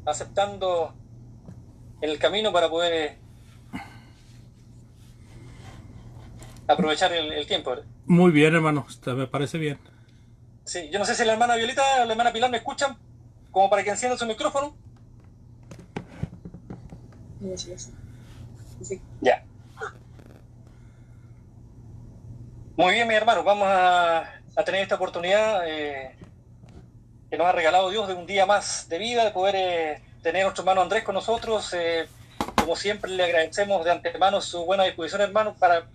aceptando el camino para poder aprovechar el tiempo, ¿verdad? Muy bien, hermano, me parece bien. Sí, yo no sé si la hermana Violeta o la hermana Pilar me escuchan, como para que enciendan su micrófono. Sí. Ya. Muy bien, mis hermanos, vamos a tener esta oportunidad que nos ha regalado Dios de un día más de vida, de poder tener a nuestro hermano Andrés con nosotros. Como siempre, le agradecemos de antemano su buena disposición, hermano, para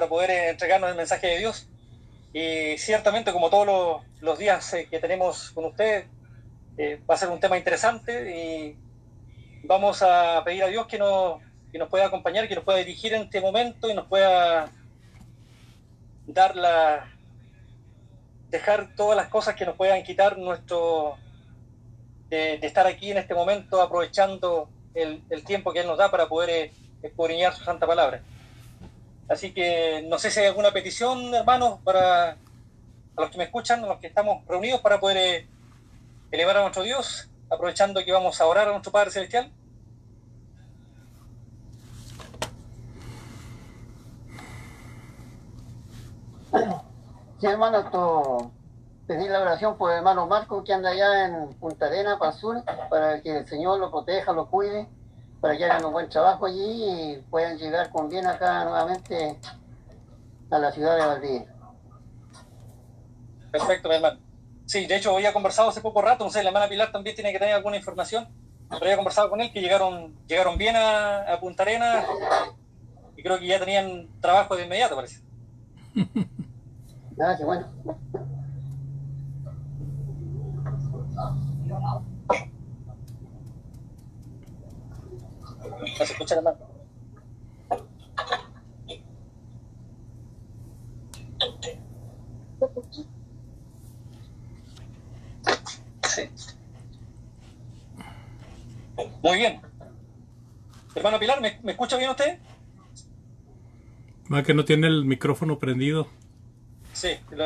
poder entregarnos el mensaje de Dios. Y ciertamente, como todos los días que tenemos con usted, va a ser un tema interesante y vamos a pedir a Dios que nos pueda acompañar, que nos pueda dirigir en este momento y nos pueda dar dejar todas las cosas que nos puedan quitar de estar aquí en este momento, aprovechando el tiempo que Él nos da para poder escudriñar su santa palabra. Así que no sé si hay alguna petición, hermanos, para a los que me escuchan, a los que estamos reunidos, para poder elevar a nuestro Dios, aprovechando que vamos a orar a nuestro Padre Celestial. Sí, hermano, esto pedir la oración por el hermano Marco, que anda allá en Punta Arenas, para el sur, para que el Señor lo proteja, lo cuide, para que hagan un buen trabajo allí y puedan llegar con bien acá nuevamente a la ciudad de Valdivia. Perfecto, mi hermano. Sí, de hecho, había conversado hace poco rato, no sé, la hermana Pilar también tiene que tener alguna información, pero había conversado con él que llegaron bien a Punta Arenas y creo que ya tenían trabajo de inmediato, parece. Ah, qué bueno. No se escucha, hermano. Sí. Muy bien. Hermano Pilar, ¿me escucha bien usted? Más que no tiene el micrófono prendido. Sí. No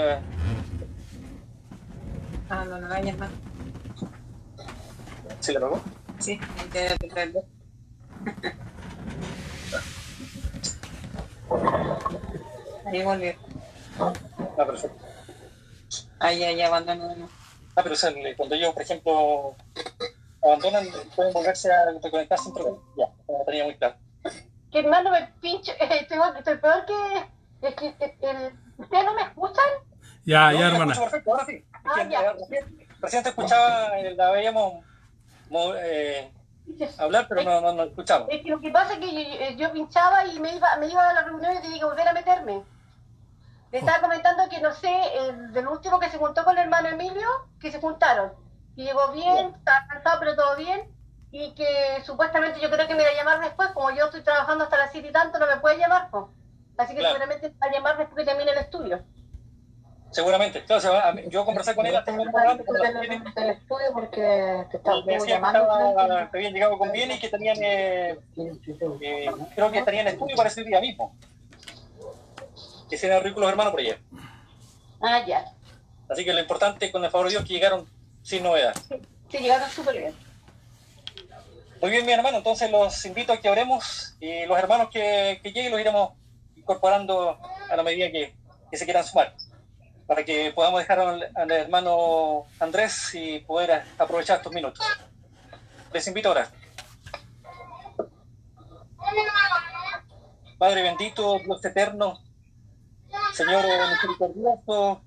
lo dañes más. ¿Sí le pagó? Sí, te prendo. Ahí volvió. Ah, perfecto. Ahí abandonó. Pero cuando ellos, por ejemplo, abandonan, pueden volverse a reconectarse entre ellos. Ya, no tenía muy claro. Que hermano me pincho, estoy peor que ¿ustedes no me escuchan? Ya, No, ya, yo hermana. escucho perfecto, ahora sí. Ya. Recién te escuchaba, la veíamos hablar, pero no escuchamos. Es que lo que pasa es que yo pinchaba y me iba a la reunión y tenía que volver a meterme. Le estaba comentando que no sé, del último que se juntó con el hermano Emilio, que se juntaron. Y llegó bien, estaba cansado, pero todo bien. Y que supuestamente yo creo que me iba a llamar después, como yo estoy trabajando hasta las 7 y tanto, no me puede llamar, pues. Así que seguramente me va a llamar después que termine el estudio. Seguramente. Entonces, yo conversé con él hasta el estudio porque te decía que habían llegado con bien y que tenían, creo que tenían estudio para ese día mismo. Que se han rico los hermanos por allá. Ah, ya. Así que lo importante, con el favor de Dios, que llegaron sin novedad. Sí, llegaron súper bien. Muy bien, mi hermano, entonces los invito a que oremos y los hermanos que lleguen los iremos incorporando a la medida que se quieran sumar, para que podamos dejar al hermano Andrés y poder aprovechar estos minutos. Les invito a orar. Padre bendito, Dios eterno, Señor misericordioso,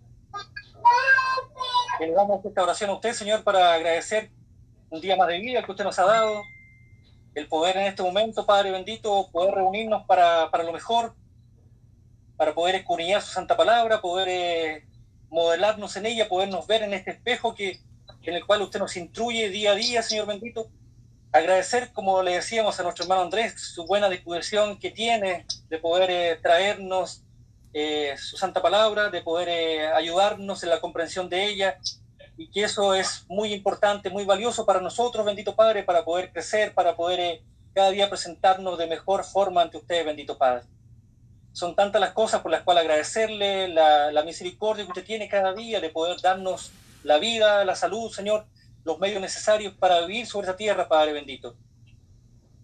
que le damos esta oración a usted, Señor, para agradecer un día más de vida que usted nos ha dado, el poder en este momento, Padre bendito, poder reunirnos para lo mejor, para poder escudriñar su santa palabra, poder modelarnos en ella, podernos ver en este espejo en el cual usted nos instruye día a día, Señor bendito. Agradecer, como le decíamos a nuestro hermano Andrés, su buena disposición que tiene de poder traernos su santa palabra, de poder ayudarnos en la comprensión de ella, y que eso es muy importante, muy valioso para nosotros, bendito Padre, para poder crecer, para poder cada día presentarnos de mejor forma ante usted, bendito Padre. Son tantas las cosas por las cuales agradecerle la misericordia que usted tiene cada día de poder darnos la vida, la salud, Señor, los medios necesarios para vivir sobre esta tierra, Padre bendito.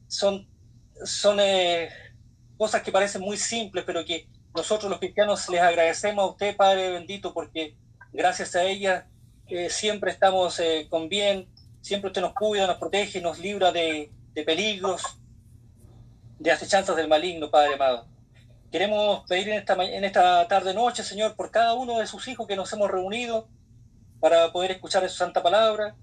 Son cosas que parecen muy simples, pero que nosotros los cristianos les agradecemos a usted, Padre bendito, porque gracias a ellas siempre estamos con bien, siempre usted nos cuida, nos protege, nos libra de peligros, de acechanzas del maligno, Padre amado. Queremos pedir en esta tarde-noche, Señor, por cada uno de sus hijos que nos hemos reunido para poder escuchar su santa palabra.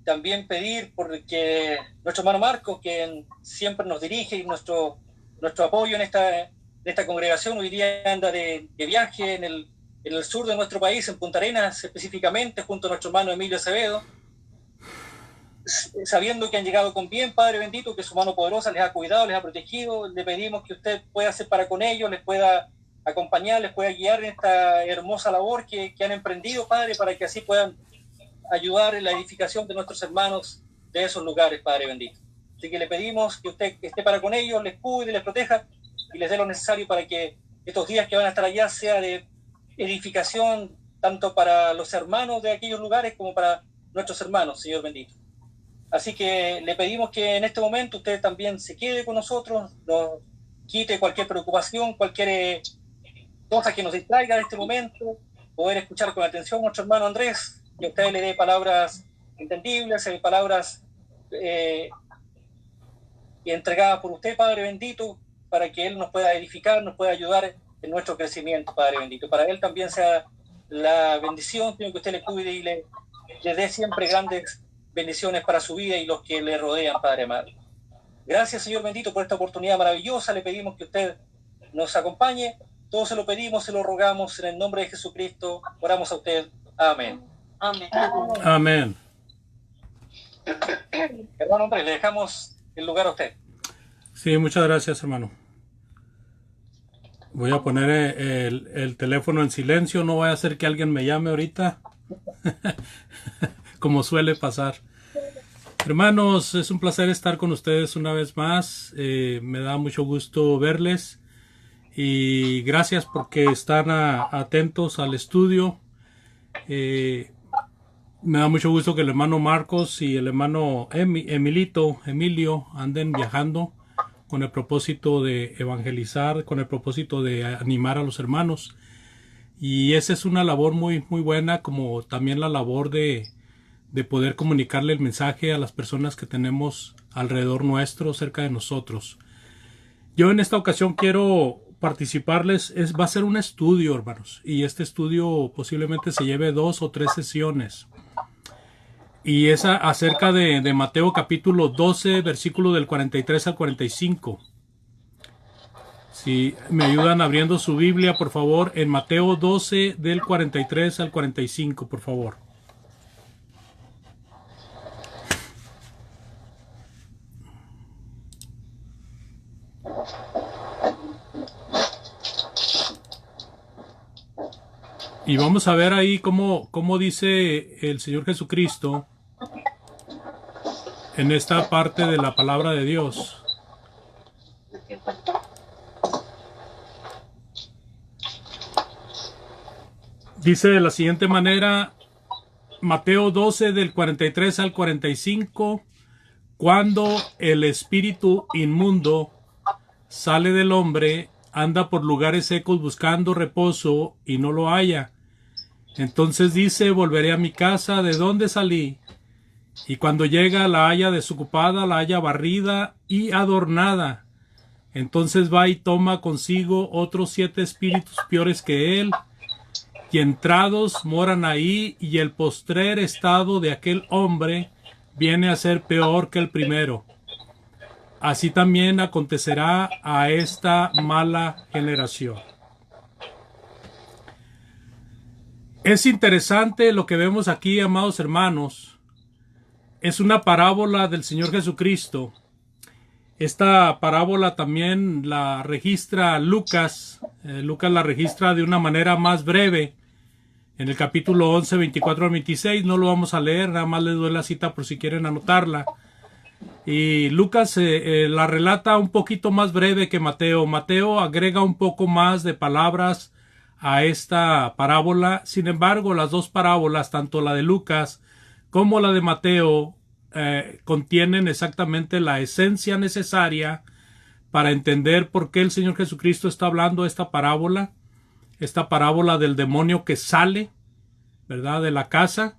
También pedir porque nuestro hermano Marcos, quien siempre nos dirige, y nuestro apoyo en esta congregación, hoy día anda de viaje en el sur de nuestro país, en Punta Arenas específicamente, junto a nuestro hermano Emilio Acevedo, sabiendo que han llegado con bien, Padre bendito, que su mano poderosa les ha cuidado, les ha protegido. Le pedimos que usted pueda hacer para con ellos, les pueda acompañar, les pueda guiar en esta hermosa labor que han emprendido, Padre, para que así puedan ayudar en la edificación de nuestros hermanos de esos lugares, Padre bendito. Así que le pedimos que usted esté para con ellos, les cuide, les proteja y les dé lo necesario para que estos días que van a estar allá sea de edificación tanto para los hermanos de aquellos lugares como para nuestros hermanos, Señor bendito. Así que le pedimos que en este momento usted también se quede con nosotros, nos quite cualquier preocupación, cualquier cosa que nos distraiga de este momento, poder escuchar con atención a nuestro hermano Andrés, que usted le dé palabras entendibles, palabras entregadas por usted, Padre bendito, para que Él nos pueda edificar, nos pueda ayudar en nuestro crecimiento, Padre bendito. Para Él también sea la bendición, Señor, que usted le cuide y le dé siempre grandes bendiciones para su vida y los que le rodean, Padre amado. Gracias, Señor bendito, por esta oportunidad maravillosa. Le pedimos que usted nos acompañe. Todo se lo pedimos, se lo rogamos en el nombre de Jesucristo. Oramos a usted. Amén. Amén. Amén. Hermano Andrés, le dejamos el lugar a usted. Sí, muchas gracias, hermano. Voy a poner el teléfono en silencio. No voy a hacer que alguien me llame ahorita. Como suele pasar. Hermanos, es un placer estar con ustedes una vez más. Me da mucho gusto verles. Y gracias porque están atentos al estudio. Me da mucho gusto que el hermano Marcos y el hermano Emilio anden viajando con el propósito de evangelizar, con el propósito de animar a los hermanos. Y esa es una labor muy, muy buena, como también la labor de poder comunicarle el mensaje a las personas que tenemos alrededor nuestro, cerca de nosotros. Yo en esta ocasión quiero participarles, va a ser un estudio, hermanos, y este estudio posiblemente se lleve 2 o 3 sesiones. Y es acerca de Mateo capítulo 12, versículo del 43 al 45. Si me ayudan abriendo su Biblia, por favor, en Mateo 12, del 43 al 45, por favor. Y vamos a ver ahí cómo dice el Señor Jesucristo en esta parte de la palabra de Dios. Dice de la siguiente manera, Mateo 12 del 43 al 45, cuando el espíritu inmundo sale del hombre, anda por lugares secos buscando reposo y no lo halla. Entonces dice, volveré a mi casa de donde salí. Y cuando llega la halla desocupada, la halla barrida y adornada. Entonces va y toma consigo otros 7 espíritus peores que él, y entrados moran ahí, y el postrer estado de aquel hombre viene a ser peor que el primero. Así también acontecerá a esta mala generación. Es interesante lo que vemos aquí, amados hermanos. Es una parábola del Señor Jesucristo. Esta parábola también la registra Lucas. Lucas la registra de una manera más breve. En el capítulo 11, 24 al 26. No lo vamos a leer, nada más les doy la cita por si quieren anotarla. Y Lucas la relata un poquito más breve que Mateo. Mateo agrega un poco más de palabras a esta parábola. Sin embargo, las dos parábolas, tanto la de Lucas como la de Mateo contienen exactamente la esencia necesaria para entender por qué el Señor Jesucristo está hablando esta parábola del demonio que sale, ¿verdad?, de la casa,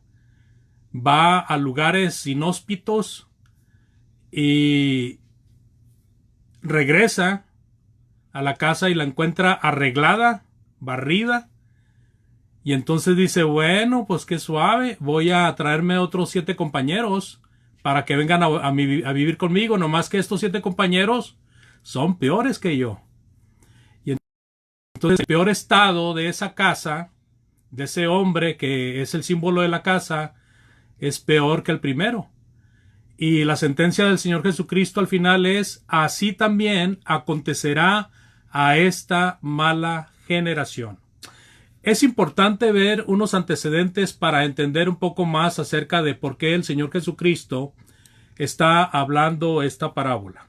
va a lugares inhóspitos y regresa a la casa y la encuentra arreglada, barrida, y entonces dice, bueno, pues qué suave, voy a traerme otros 7 compañeros para que vengan a vivir conmigo, nomás que estos 7 compañeros son peores que yo. Y entonces el peor estado de esa casa, de ese hombre que es el símbolo de la casa, es peor que el primero. Y la sentencia del Señor Jesucristo al final es, así también acontecerá a esta mala generación. Es importante ver unos antecedentes para entender un poco más acerca de por qué el Señor Jesucristo está hablando esta parábola.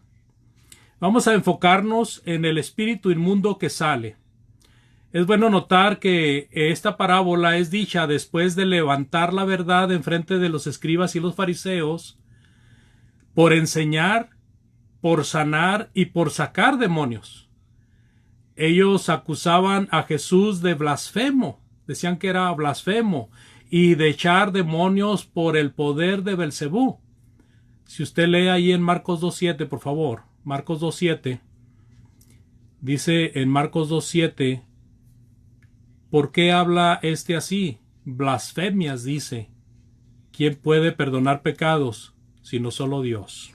Vamos a enfocarnos en el espíritu inmundo que sale. Es bueno notar que esta parábola es dicha después de levantar la verdad en frente de los escribas y los fariseos, por enseñar, por sanar y por sacar demonios. Ellos acusaban a Jesús de blasfemo, decían que era blasfemo, y de echar demonios por el poder de Belcebú. Si usted lee ahí en Marcos 2.7, por favor, Marcos 2.7, dice en Marcos 2.7, ¿por qué habla este así? Blasfemias, dice. ¿Quién puede perdonar pecados sino solo Dios?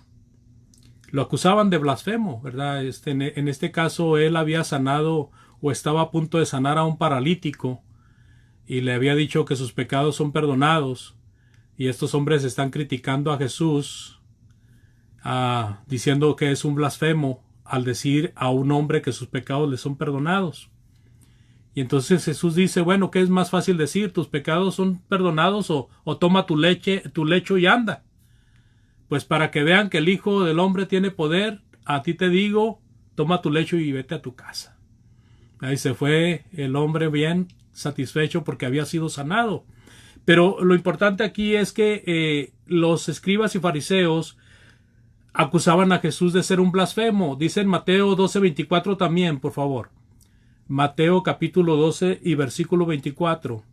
Lo acusaban de blasfemo, ¿verdad? En este caso él había sanado o estaba a punto de sanar a un paralítico y le había dicho que sus pecados son perdonados, y estos hombres están criticando a Jesús diciendo que es un blasfemo al decir a un hombre que sus pecados le son perdonados. Y entonces Jesús dice, bueno, ¿qué es más fácil decir? ¿Tus pecados son perdonados o toma tu lecho y anda? Pues para que vean que el Hijo del Hombre tiene poder, a ti te digo, toma tu lecho y vete a tu casa. Ahí se fue el hombre bien satisfecho porque había sido sanado. Pero lo importante aquí es que los escribas y fariseos acusaban a Jesús de ser un blasfemo. Dice en Mateo 12:24 también, por favor. Mateo capítulo 12 y versículo 24.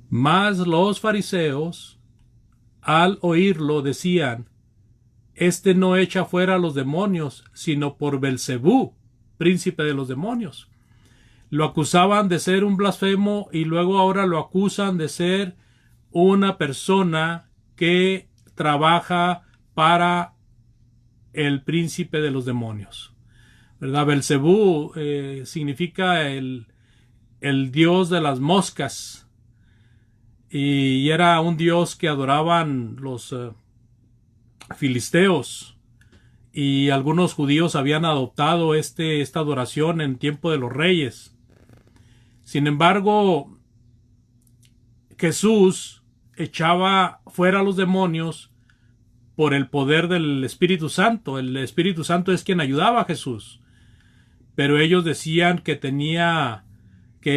Mas los fariseos, al oírlo, decían, este no echa fuera a los demonios, sino por Belcebú, príncipe de los demonios. Lo acusaban de ser un blasfemo y luego ahora lo acusan de ser una persona que trabaja para el príncipe de los demonios, ¿verdad? Belcebú significa el dios de las moscas, y era un dios que adoraban los filisteos, y algunos judíos habían adoptado esta adoración en tiempo de los reyes. Sin embargo, Jesús echaba fuera a los demonios por el poder del Espíritu Santo. El Espíritu Santo es quien ayudaba a Jesús, pero ellos decían que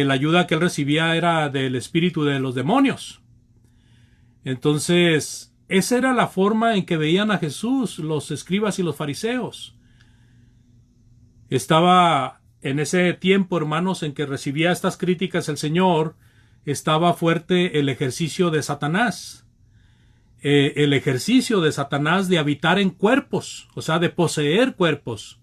la ayuda que él recibía era del espíritu de los demonios. Entonces, esa era la forma en que veían a Jesús los escribas y los fariseos. Estaba en ese tiempo, hermanos, en que recibía estas críticas el Señor, estaba fuerte el ejercicio de Satanás. El ejercicio de Satanás de habitar en cuerpos, o sea, de poseer cuerpos.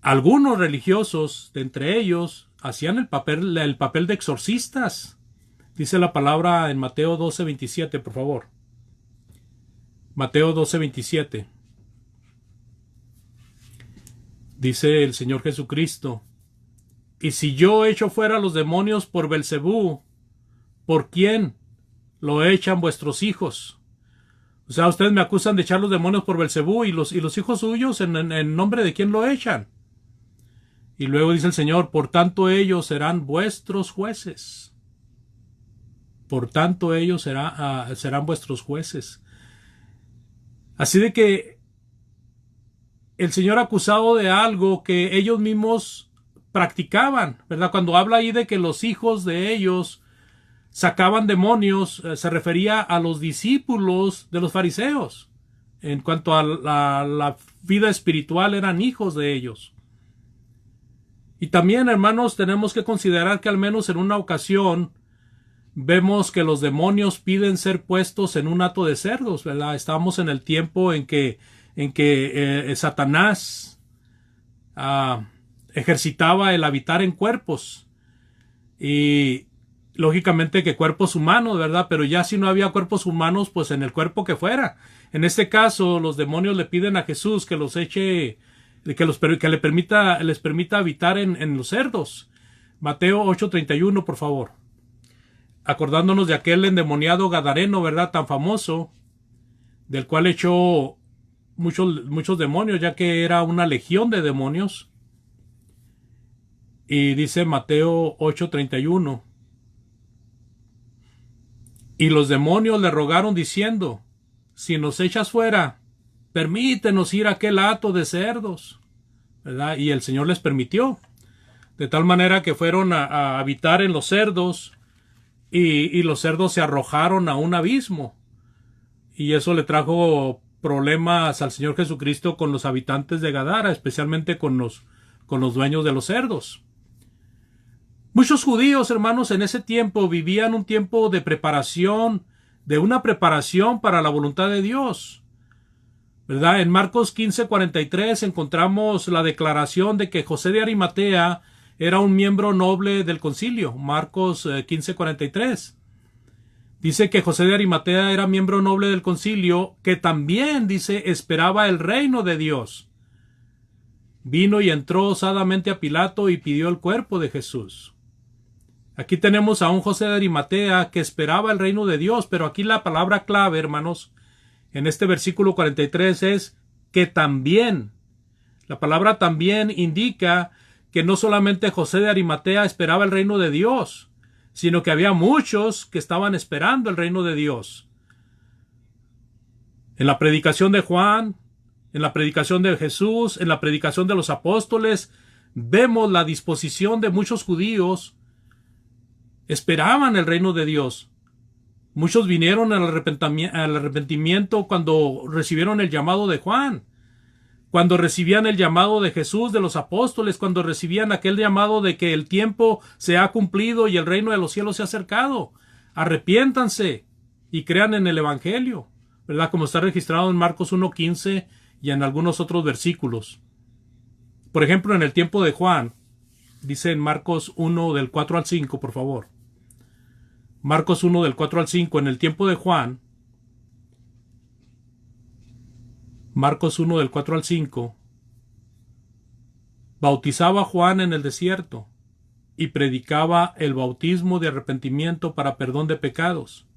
Algunos religiosos, de entre ellos, hacían el papel de exorcistas. Dice la palabra en Mateo 12:27, por favor. Mateo 12:27. Dice el Señor Jesucristo, y si yo echo fuera los demonios por Belcebú, ¿por quién lo echan vuestros hijos? O sea, ustedes me acusan de echar los demonios por Belcebú, y los hijos suyos, ¿en nombre de quién lo echan? Y luego dice el Señor, por tanto ellos serán vuestros jueces. Por tanto ellos serán vuestros jueces. Así de que el Señor acusado de algo que ellos mismos practicaban, ¿verdad? Cuando habla ahí de que los hijos de ellos sacaban demonios, se refería a los discípulos de los fariseos. En cuanto a la vida espiritual, eran hijos de ellos. Y también, hermanos, tenemos que considerar que al menos en una ocasión vemos que los demonios piden ser puestos en un hato de cerdos, ¿verdad? Estábamos en el tiempo en que Satanás ejercitaba el habitar en cuerpos. Y lógicamente que cuerpos humanos, ¿verdad? Pero ya si no había cuerpos humanos, pues en el cuerpo que fuera. En este caso, los demonios le piden a Jesús que los eche, que les permita habitar en los cerdos. Mateo 8:31, por favor. Acordándonos de aquel endemoniado gadareno, ¿verdad? Tan famoso, del cual echó muchos demonios, ya que era una legión de demonios. Y dice Mateo 8:31. Y los demonios le rogaron diciendo: si nos echas fuera, permítenos ir a aquel hato de cerdos, ¿verdad? Y el Señor les permitió, de tal manera que fueron a habitar en los cerdos, y los cerdos se arrojaron a un abismo, y eso le trajo problemas al Señor Jesucristo con los habitantes de Gadara, especialmente con los dueños de los cerdos. Muchos judíos, hermanos, en ese tiempo vivían un tiempo de preparación, de una preparación para la voluntad de Dios, ¿verdad? En Marcos 15:43 encontramos la declaración de que José de Arimatea era un miembro noble del concilio. Marcos 15:43. Dice que José de Arimatea era miembro noble del concilio, que también, dice, esperaba el reino de Dios. Vino y entró osadamente a Pilato y pidió el cuerpo de Jesús. Aquí tenemos a un José de Arimatea que esperaba el reino de Dios, pero aquí la palabra clave, hermanos, en este versículo 43 es que también. La palabra también indica que no solamente José de Arimatea esperaba el reino de Dios, sino que había muchos que estaban esperando el reino de Dios. En la predicación de Juan, en la predicación de Jesús, en la predicación de los apóstoles, vemos la disposición de muchos judíos. Esperaban el reino de Dios. Muchos vinieron al arrepentimiento cuando recibieron el llamado de Juan, cuando recibían el llamado de Jesús, de los apóstoles, cuando recibían aquel llamado de que el tiempo se ha cumplido y el reino de los cielos se ha acercado. Arrepiéntanse y crean en el Evangelio, ¿verdad? Como está registrado en Marcos 1:15 y en algunos otros versículos. Por ejemplo, en el tiempo de Juan, dice en Marcos 1 del 4 al 5, por favor. Marcos 1 del 4 al 5, en el tiempo de Juan, Marcos 1 del 4 al 5, bautizaba Juan en el desierto y predicaba el bautismo de arrepentimiento para perdón de pecados.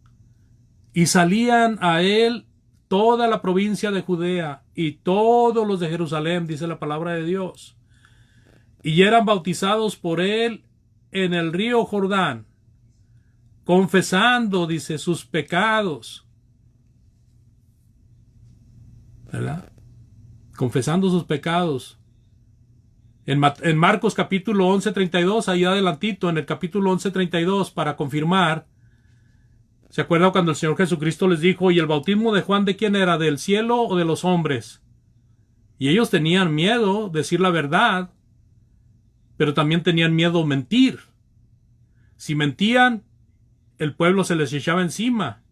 Y salían a él toda la provincia de Judea y todos los de Jerusalén, dice la palabra de Dios, y eran bautizados por él en el río Jordán, confesando, dice, sus pecados, ¿verdad? Confesando sus pecados. En Marcos capítulo 11:32, ahí adelantito, en el capítulo 11:32, para confirmar, ¿se acuerda cuando el Señor Jesucristo les dijo: ¿y el bautismo de Juan de quién era? ¿Del cielo o de los hombres? Y ellos tenían miedo decir la verdad, pero también tenían miedo mentir. Si mentían, el pueblo se les echaba encima,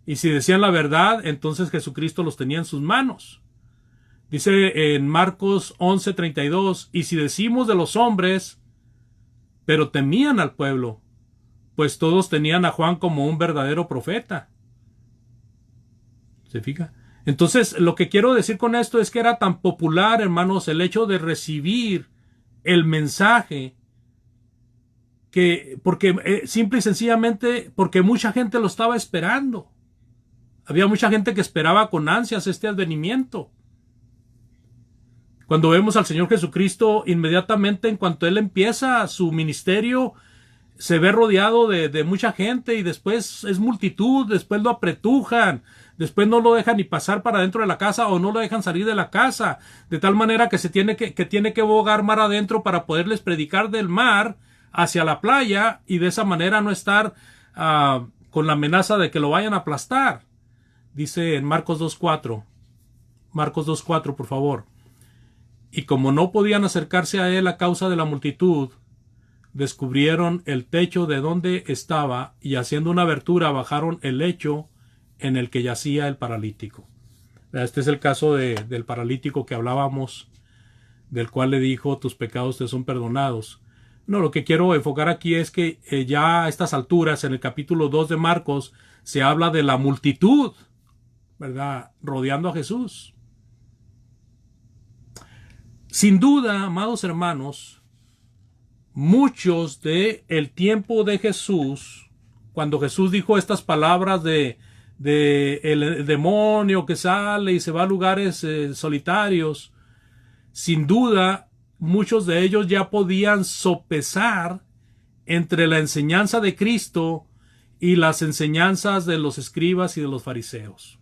y si decían la verdad, entonces Jesucristo los tenía en sus manos. Dice en Marcos 11:32, y si decimos de los hombres, pero temían al pueblo, pues todos tenían a Juan como un verdadero profeta. ¿Se fija? Entonces, lo que quiero decir con esto es que era tan popular, hermanos, el hecho de recibir el mensaje, que simple y sencillamente porque mucha gente lo estaba esperando. Había mucha gente que esperaba con ansias este advenimiento. Cuando vemos al Señor Jesucristo, inmediatamente en cuanto Él empieza su ministerio, se ve rodeado de mucha gente, y después es multitud, después lo apretujan, después no lo dejan ni pasar para dentro de la casa o no lo dejan salir de la casa, de tal manera que tiene que bogar mar adentro para poderles predicar del mar hacia la playa, y de esa manera no estar con la amenaza de que lo vayan a aplastar. Dice en Marcos 2.4. Marcos 2.4, por favor. Y como no podían acercarse a él a causa de la multitud, descubrieron el techo de donde estaba y haciendo una abertura bajaron el lecho en el que yacía el paralítico. Este es el caso del paralítico que hablábamos, del cual le dijo, tus pecados te son perdonados. No, lo que quiero enfocar aquí es que ya a estas alturas, en el capítulo 2 de Marcos, se habla de la multitud, ¿verdad?, rodeando a Jesús. Sin duda, amados hermanos, muchos del tiempo de Jesús, cuando Jesús dijo estas palabras de el demonio que sale y se va a lugares solitarios, sin duda, muchos de ellos ya podían sopesar entre la enseñanza de Cristo y las enseñanzas de los escribas y de los fariseos.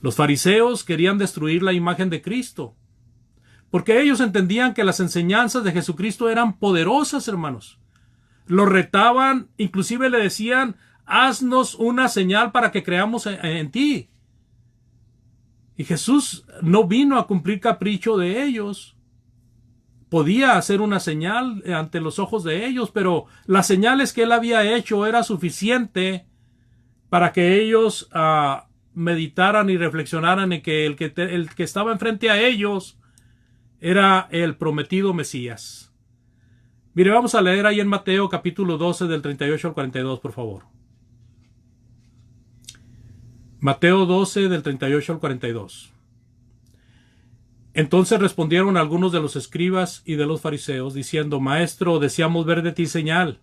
Los fariseos querían destruir la imagen de Cristo, porque ellos entendían que las enseñanzas de Jesucristo eran poderosas, hermanos. Lo retaban, inclusive le decían, haznos una señal para que creamos en ti. Y Jesús no vino a cumplir capricho de ellos. Podía hacer una señal ante los ojos de ellos, pero las señales que él había hecho era suficiente para que ellos meditaran y reflexionaran en que el que estaba enfrente a ellos era el prometido Mesías. Mire, vamos a leer ahí en Mateo capítulo 12 del 38 al 42, por favor. Mateo 12 del 38 al 42. Entonces respondieron algunos de los escribas y de los fariseos, diciendo, Maestro, deseamos ver de ti señal.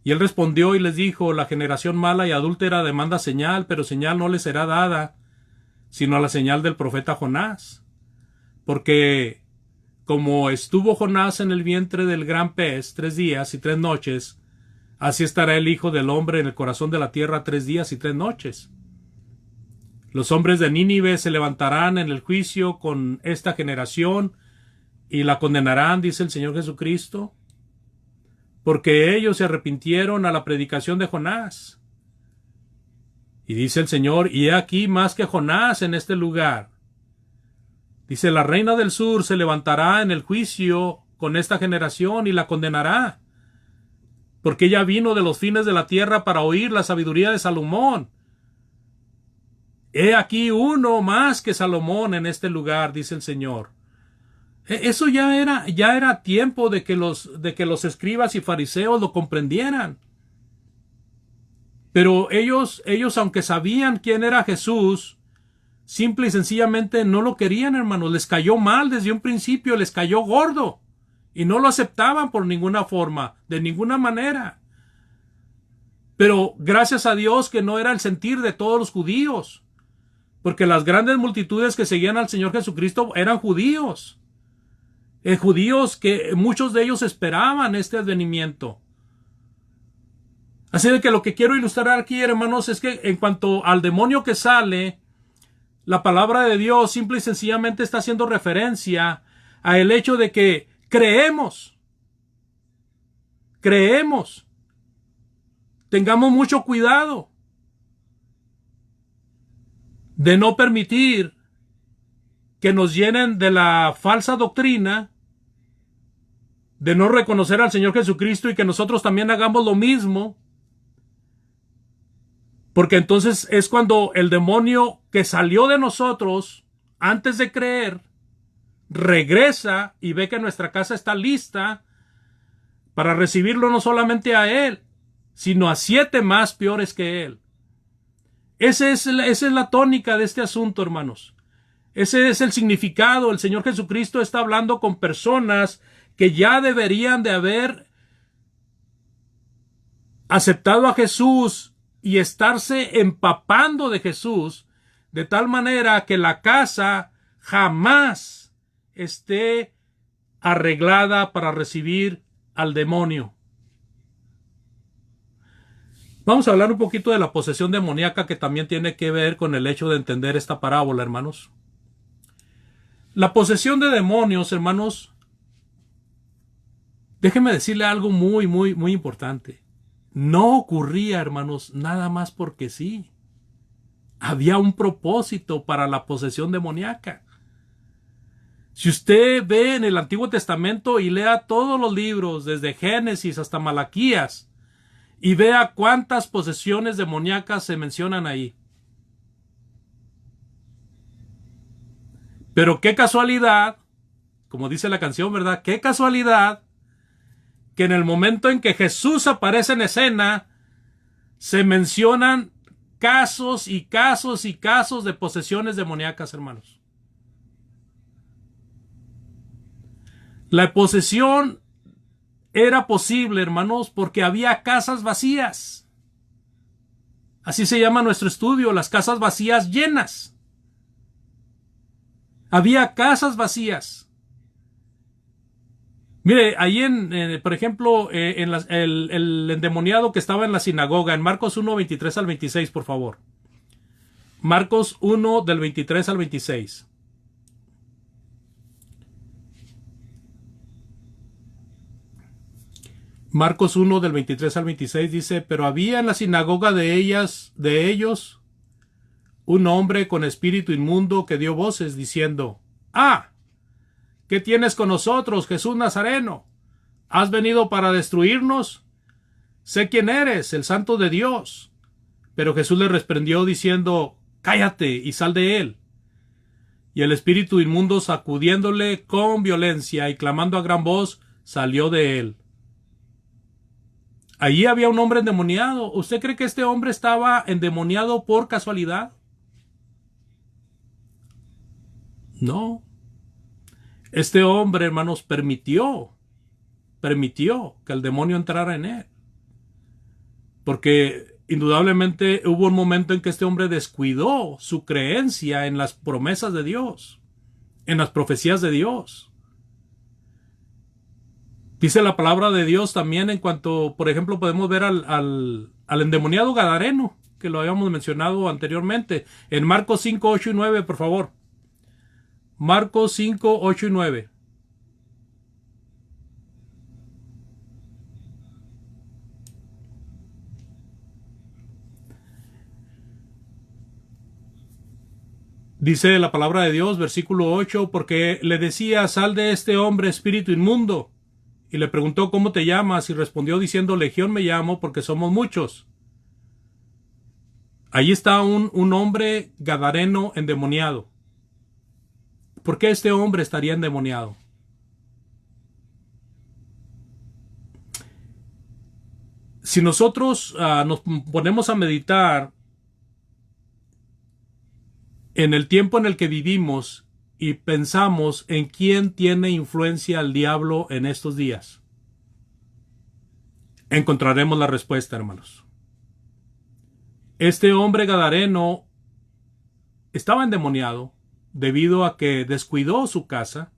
Y él respondió y les dijo, la generación mala y adúltera demanda señal, pero señal no le será dada, sino a la señal del profeta Jonás. Porque como estuvo Jonás en el vientre del gran pez 3 días y 3 noches, así estará el Hijo del Hombre en el corazón de la tierra 3 días y 3 noches. Los hombres de Nínive se levantarán en el juicio con esta generación y la condenarán, dice el Señor Jesucristo, porque ellos se arrepintieron a la predicación de Jonás. Y dice el Señor, y he aquí más que Jonás en este lugar. Dice, la reina del sur se levantará en el juicio con esta generación y la condenará, porque ella vino de los fines de la tierra para oír la sabiduría de Salomón. He aquí uno más que Salomón en este lugar, dice el Señor. Eso ya era tiempo de que los escribas y fariseos lo comprendieran. Pero ellos, aunque sabían quién era Jesús, simple y sencillamente no lo querían, hermanos. Les cayó mal desde un principio, les cayó gordo. Y no lo aceptaban por ninguna forma, de ninguna manera. Pero gracias a Dios que no era el sentir de todos los judíos. Porque las grandes multitudes que seguían al Señor Jesucristo eran judíos. Judíos que muchos de ellos esperaban este advenimiento. Así de que lo que quiero ilustrar aquí, hermanos, es que en cuanto al demonio que sale, la palabra de Dios simple y sencillamente está haciendo referencia a el hecho de que creemos. Tengamos mucho cuidado de no permitir que nos llenen de la falsa doctrina, de no reconocer al Señor Jesucristo y que nosotros también hagamos lo mismo. Porque entonces es cuando el demonio que salió de nosotros antes de creer regresa y ve que nuestra casa está lista para recibirlo no solamente a él, sino a 7 más peores que él. Esa es la tónica de este asunto, hermanos. Ese es el significado. El Señor Jesucristo está hablando con personas que ya deberían de haber aceptado a Jesús y estarse empapando de Jesús, de tal manera que la casa jamás esté arreglada para recibir al demonio. Vamos a hablar un poquito de la posesión demoníaca, que también tiene que ver con el hecho de entender esta parábola, hermanos. La posesión de demonios, hermanos, déjenme decirle algo muy, muy, muy importante. no ocurría, hermanos, nada más porque sí. Había un propósito para la posesión demoníaca. Si usted ve en el Antiguo Testamento y lea todos los libros, desde Génesis hasta Malaquías, y vea cuántas posesiones demoníacas se mencionan ahí. Pero qué casualidad, como dice la canción, ¿verdad? Qué casualidad que en el momento en que Jesús aparece en escena, se mencionan casos y casos y casos de posesiones demoníacas, hermanos. La posesión era posible, hermanos, porque había casas vacías. Así se llama nuestro estudio, las casas vacías llenas. Había casas vacías. Mire, ahí por ejemplo, el endemoniado que estaba en la sinagoga, en Marcos 1, 23 al 26, por favor. Marcos 1, del 23 al 26. Marcos 1, del 23 al 26 dice, pero había en la sinagoga de ellos, un hombre con espíritu inmundo que dio voces diciendo, ¡Ah! ¿Qué tienes con nosotros, Jesús Nazareno? ¿Has venido para destruirnos? Sé quién eres, el Santo de Dios. Pero Jesús le reprendió diciendo, cállate y sal de él. Y el espíritu inmundo, sacudiéndole con violencia y clamando a gran voz, salió de él. Allí había un hombre endemoniado. ¿Usted cree que este hombre estaba endemoniado por casualidad? No. Este hombre, hermanos, permitió que el demonio entrara en él. Porque indudablemente hubo un momento en que este hombre descuidó su creencia en las promesas de Dios, en las profecías de Dios. Dice la palabra de Dios también en cuanto, por ejemplo, podemos ver al endemoniado gadareno, que lo habíamos mencionado anteriormente, en Marcos 5, 8 y 9, por favor. Marcos 5, 8 y 9. Dice la palabra de Dios, versículo 8, porque le decía, sal de este hombre, espíritu inmundo. Y le preguntó, ¿cómo te llamas? Y respondió diciendo, Legión me llamo, porque somos muchos. Allí está un hombre gadareno endemoniado. ¿Por qué este hombre estaría endemoniado? Si nosotros nos ponemos a meditar en el tiempo en el que vivimos y pensamos en quién tiene influencia el diablo en estos días, encontraremos la respuesta, hermanos. Este hombre gadareno estaba endemoniado debido a que descuidó su casa,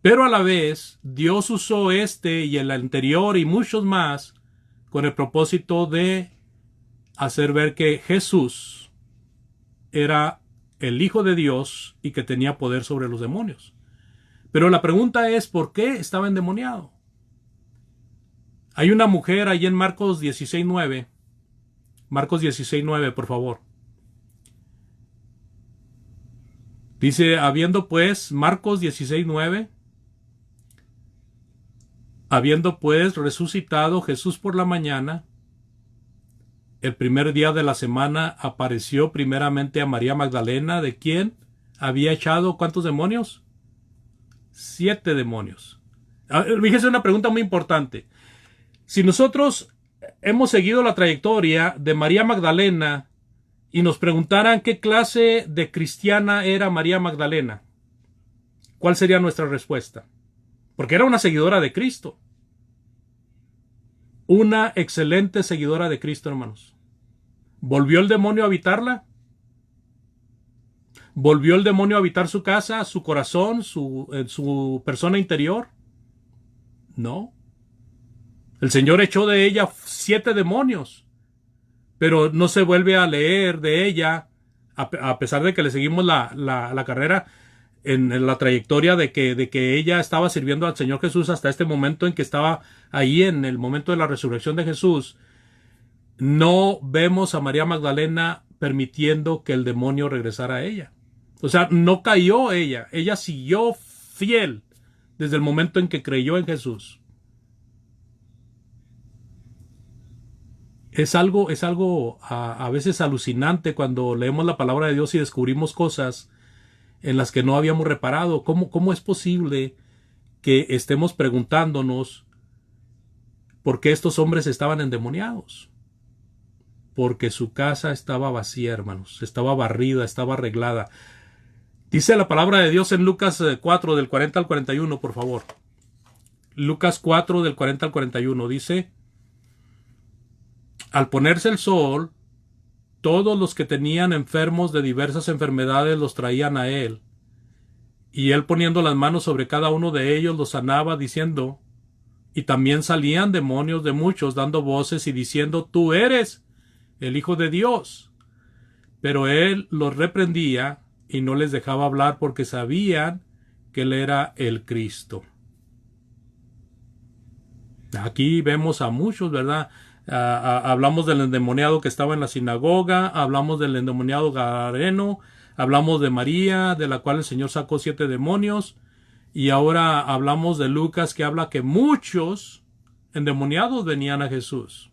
pero a la vez Dios usó este y el anterior y muchos más con el propósito de hacer ver que Jesús era el Hijo de Dios y que tenía poder sobre los demonios. Pero la pregunta es, ¿por qué estaba endemoniado? Hay una mujer ahí en Marcos 16:9. Marcos 16:9, por favor. Dice, habiendo pues, Marcos 16:9, habiendo pues resucitado Jesús por la mañana, el primer día de la semana apareció primeramente a María Magdalena, de quien había echado ¿cuántos demonios? 7 demonios. Fíjese una pregunta muy importante. Si nosotros hemos seguido la trayectoria de María Magdalena y nos preguntaran qué clase de cristiana era María Magdalena, ¿cuál sería nuestra respuesta? Porque era una seguidora de Cristo. Una excelente seguidora de Cristo, hermanos. ¿Volvió el demonio a habitarla? ¿Volvió el demonio a habitar su casa, su corazón, su persona interior? No. El Señor echó de ella 7 demonios. Pero no se vuelve a leer de ella, a pesar de que le seguimos la carrera, en la trayectoria de que ella estaba sirviendo al Señor Jesús hasta este momento en que estaba ahí en el momento de la resurrección de Jesús, no vemos a María Magdalena permitiendo que el demonio regresara a ella. O sea, no cayó ella siguió fiel desde el momento en que creyó en Jesús. Es algo a veces alucinante cuando leemos la palabra de Dios y descubrimos cosas en las que no habíamos reparado. ¿Cómo es posible que estemos preguntándonos por qué estos hombres estaban endemoniados? Porque su casa estaba vacía, hermanos, estaba barrida, estaba arreglada. Dice la palabra de Dios en Lucas 4, del 40 al 41, por favor. Lucas 4, del 40 al 41, dice: al ponerse el sol, todos los que tenían enfermos de diversas enfermedades los traían a él, y él poniendo las manos sobre cada uno de ellos los sanaba, diciendo, y también salían demonios de muchos, dando voces y diciendo, tú eres el Hijo de Dios. Pero él los reprendía y no les dejaba hablar porque sabían que él era el Cristo. Aquí vemos a muchos, ¿verdad? Hablamos del endemoniado que estaba en la sinagoga, hablamos del endemoniado gadareno, hablamos de María, de la cual el Señor sacó 7 demonios, y ahora hablamos de Lucas, que habla que muchos endemoniados venían a Jesús.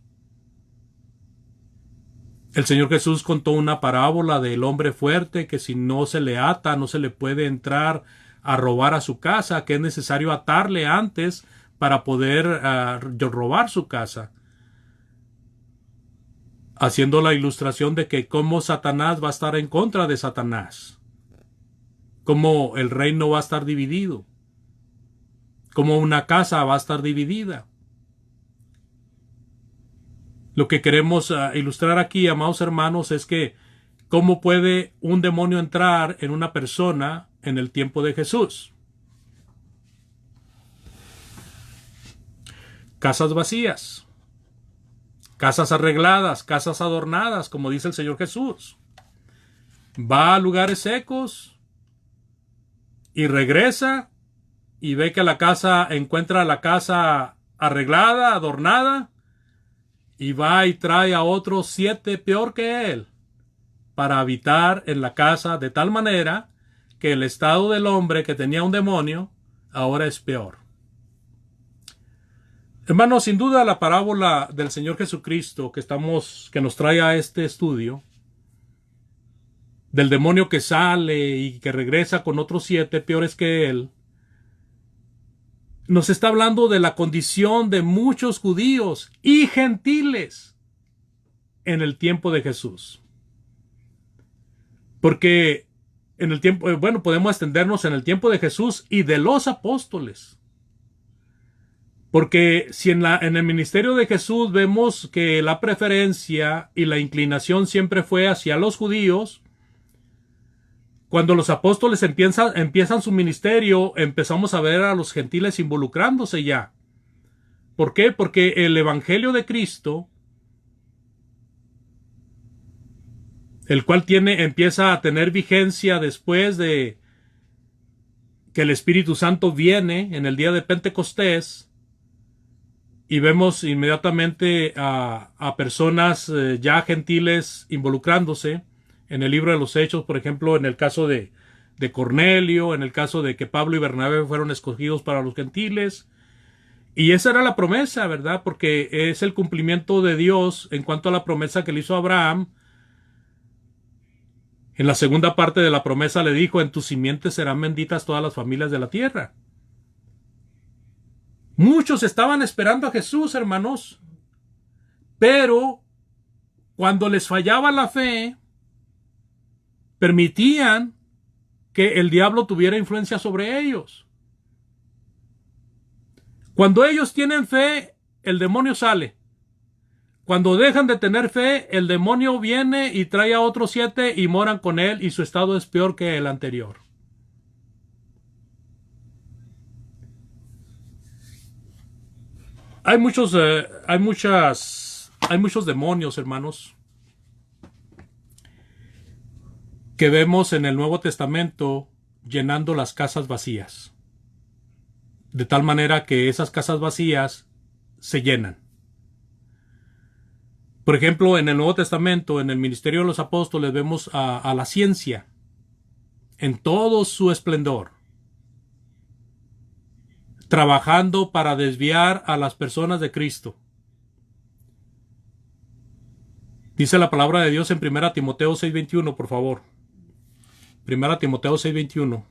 El Señor Jesús contó una parábola del hombre fuerte que si no se le ata, no se le puede entrar a robar a su casa, que es necesario atarle antes para poder robar su casa, haciendo la ilustración de que cómo Satanás va a estar en contra de Satanás, cómo el reino va a estar dividido, cómo una casa va a estar dividida. Lo que queremos ilustrar aquí, amados hermanos, es que cómo puede un demonio entrar en una persona en el tiempo de Jesús. Casas vacías, casas arregladas, casas adornadas, como dice el Señor Jesús. Va a lugares secos y regresa y ve que encuentra la casa arreglada, adornada, y va y trae a otros 7 peor que él para habitar en la casa, de tal manera que el estado del hombre que tenía un demonio ahora es peor. Hermanos, sin duda la parábola del Señor Jesucristo que nos trae a este estudio, del demonio que sale y que regresa con otros 7 peores que él, nos está hablando de la condición de muchos judíos y gentiles en el tiempo de Jesús. Porque en el tiempo, podemos extendernos en el tiempo de Jesús y de los apóstoles. Porque si en el ministerio de Jesús vemos que la preferencia y la inclinación siempre fue hacia los judíos, cuando los apóstoles empiezan su ministerio, empezamos a ver a los gentiles involucrándose ya. ¿Por qué? Porque el evangelio de Cristo, el cual empieza a tener vigencia después de que el Espíritu Santo viene en el día de Pentecostés, y vemos inmediatamente a personas ya gentiles involucrándose. En el libro de los Hechos, por ejemplo, en el caso de Cornelio, en el caso de que Pablo y Bernabé fueron escogidos para los gentiles. Y esa era la promesa, ¿verdad? Porque es el cumplimiento de Dios en cuanto a la promesa que le hizo a Abraham. En la segunda parte de la promesa le dijo, en tus simientes serán benditas todas las familias de la tierra. Muchos estaban esperando a Jesús, hermanos. Pero cuando les fallaba la fe, permitían que el diablo tuviera influencia sobre ellos. Cuando ellos tienen fe, el demonio sale. Cuando dejan de tener fe, el demonio viene y trae a otros 7 y moran con él, y su estado es peor que el anterior. Hay muchos demonios, hermanos, que vemos en el Nuevo Testamento llenando las casas vacías. De tal manera que esas casas vacías se llenan. Por ejemplo, en el Nuevo Testamento, en el ministerio de los apóstoles, vemos a la ciencia en todo su esplendor, trabajando para desviar a las personas de Cristo. Dice la palabra de Dios en 1 Timoteo 6:21, por favor. 1 Timoteo 6:21.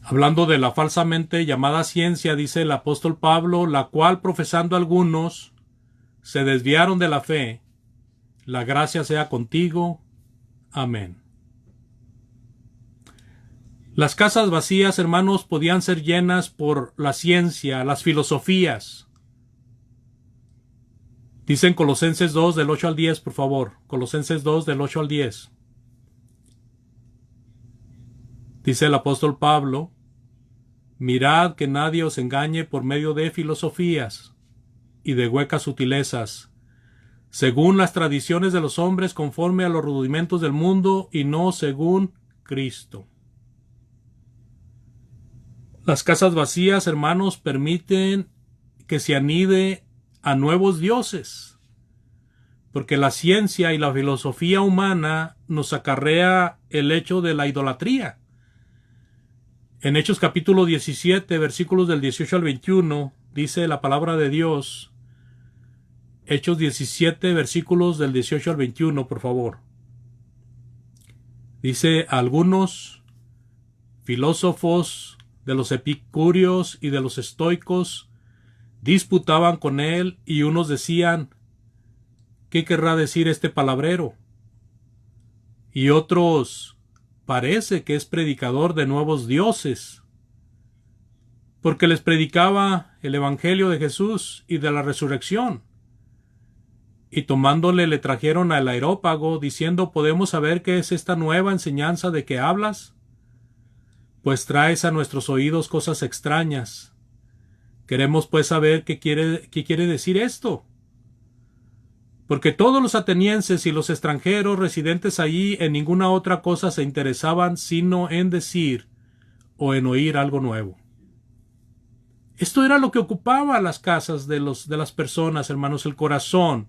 Hablando de la falsamente llamada ciencia, dice el apóstol Pablo, la cual profesando algunos se desviaron de la fe. La gracia sea contigo. Amén. Las casas vacías, hermanos, podían ser llenas por la ciencia, las filosofías. Dicen Colosenses 2 del 8 al 10, por favor. Colosenses 2 del 8 al 10. Dice el apóstol Pablo, mirad que nadie os engañe por medio de filosofías y de huecas sutilezas, según las tradiciones de los hombres conforme a los rudimentos del mundo y no según Cristo. Las casas vacías, hermanos, permiten que se anide a nuevos dioses, porque la ciencia y la filosofía humana nos acarrea el hecho de la idolatría. En Hechos capítulo 17, versículos del 18 al 21, dice la palabra de Dios. Hechos 17, versículos del 18 al 21, por favor. Dice, algunos filósofos de los epicúreos y de los estoicos disputaban con él, y unos decían, ¿qué querrá decir este palabrero? Y otros, parece que es predicador de nuevos dioses, porque les predicaba el evangelio de Jesús y de la resurrección. Y tomándole le trajeron al Areópago, diciendo, ¿podemos saber qué es esta nueva enseñanza de que hablas? Pues traes a nuestros oídos cosas extrañas. Queremos pues saber qué quiere decir esto. Porque todos los atenienses y los extranjeros residentes allí en ninguna otra cosa se interesaban sino en decir o en oír algo nuevo. Esto era lo que ocupaba las casas de las personas, hermanos, el corazón.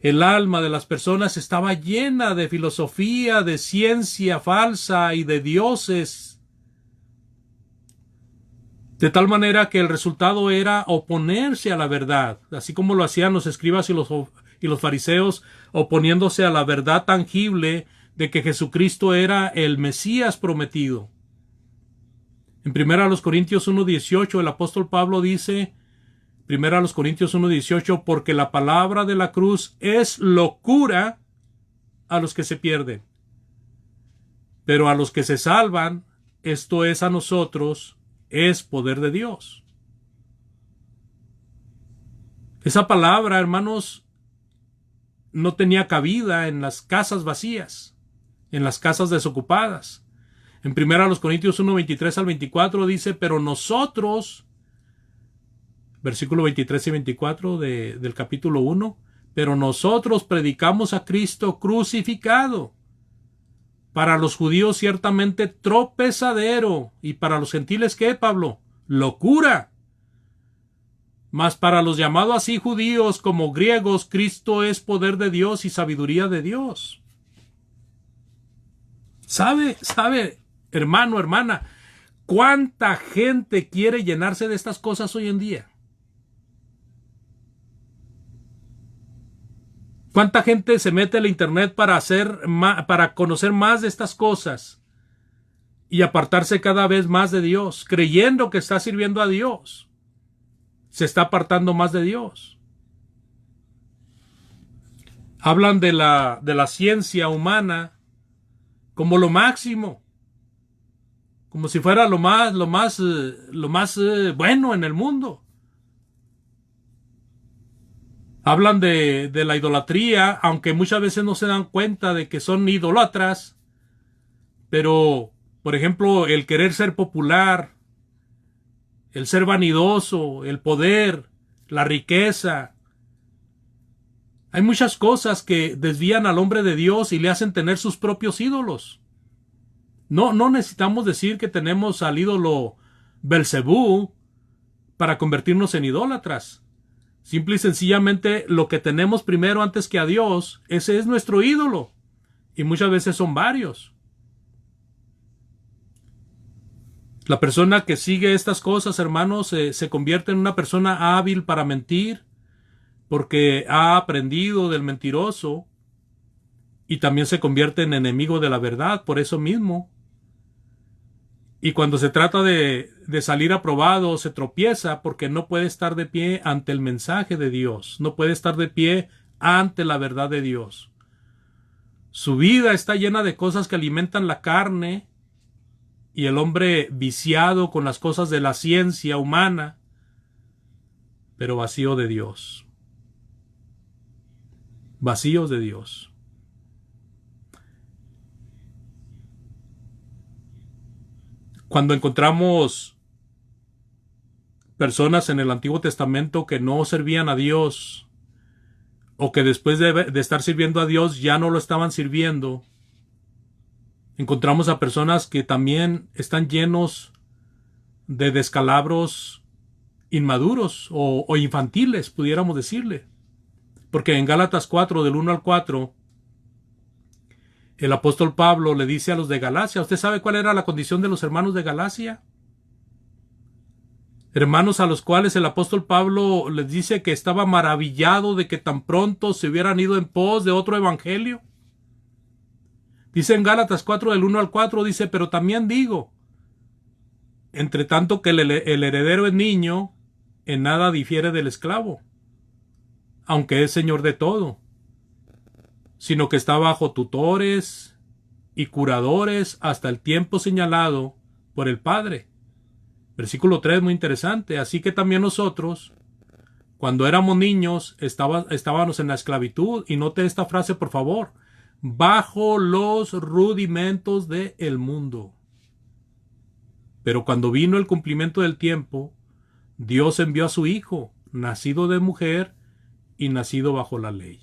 El alma de las personas estaba llena de filosofía, de ciencia falsa y de dioses, de tal manera que el resultado era oponerse a la verdad, así como lo hacían los escribas y los fariseos, oponiéndose a la verdad tangible de que Jesucristo era el Mesías prometido. En 1 Corintios 1:18 el apóstol Pablo dice, 1 Corintios 1:18, porque la palabra de la cruz es locura a los que se pierden, pero a los que se salvan, esto es a nosotros, es poder de Dios. Esa palabra, hermanos, no tenía cabida en las casas vacías, en las casas desocupadas. En 1 Corintios 1:23 al 24 dice, pero nosotros, versículo 23 y 24 del capítulo 1, pero nosotros predicamos a Cristo crucificado, para los judíos ciertamente tropezadero, y para los gentiles, ¿qué, Pablo? Locura. Mas para los llamados así judíos como griegos, Cristo es poder de Dios y sabiduría de Dios. ¿Sabe, hermano, hermana, cuánta gente quiere llenarse de estas cosas hoy en día? ¿Cuánta gente se mete al internet para conocer más de estas cosas y apartarse cada vez más de Dios, creyendo que está sirviendo a Dios? Se está apartando más de Dios. Hablan de la ciencia humana como lo máximo, como si fuera lo más bueno en el mundo. Hablan de la idolatría, aunque muchas veces no se dan cuenta de que son idólatras. Pero, por ejemplo, el querer ser popular, el ser vanidoso, el poder, la riqueza. Hay muchas cosas que desvían al hombre de Dios y le hacen tener sus propios ídolos. No necesitamos decir que tenemos al ídolo Belcebú para convertirnos en idólatras. Simple y sencillamente lo que tenemos primero antes que a Dios, ese es nuestro ídolo. Y muchas veces son varios. La persona que sigue estas cosas, hermanos, se convierte en una persona hábil para mentir, porque ha aprendido del mentiroso, y también se convierte en enemigo de la verdad por eso mismo. Y cuando se trata de salir aprobado, se tropieza porque no puede estar de pie ante el mensaje de Dios, no puede estar de pie ante la verdad de Dios. Su vida está llena de cosas que alimentan la carne, y el hombre viciado con las cosas de la ciencia humana, pero vacío de Dios. Vacíos de Dios. Cuando encontramos personas en el Antiguo Testamento que no servían a Dios, o que después de estar sirviendo a Dios ya no lo estaban sirviendo, encontramos a personas que también están llenos de descalabros inmaduros o infantiles, pudiéramos decirle. Porque en Gálatas 4, del 1 al 4, el apóstol Pablo le dice a los de Galacia, ¿usted sabe cuál era la condición de los hermanos de Galacia? Hermanos a los cuales el apóstol Pablo les dice que estaba maravillado de que tan pronto se hubieran ido en pos de otro evangelio. Dice en Gálatas 4, del 1 al 4, dice, pero también digo, entre tanto que el heredero es niño, en nada difiere del esclavo, aunque es señor de todo, sino que está bajo tutores y curadores hasta el tiempo señalado por el Padre. Versículo 3, muy interesante. Así que también nosotros, cuando éramos niños, estábamos en la esclavitud, y note esta frase por favor, bajo los rudimentos del mundo. Pero cuando vino el cumplimiento del tiempo, Dios envió a su Hijo, nacido de mujer y nacido bajo la ley.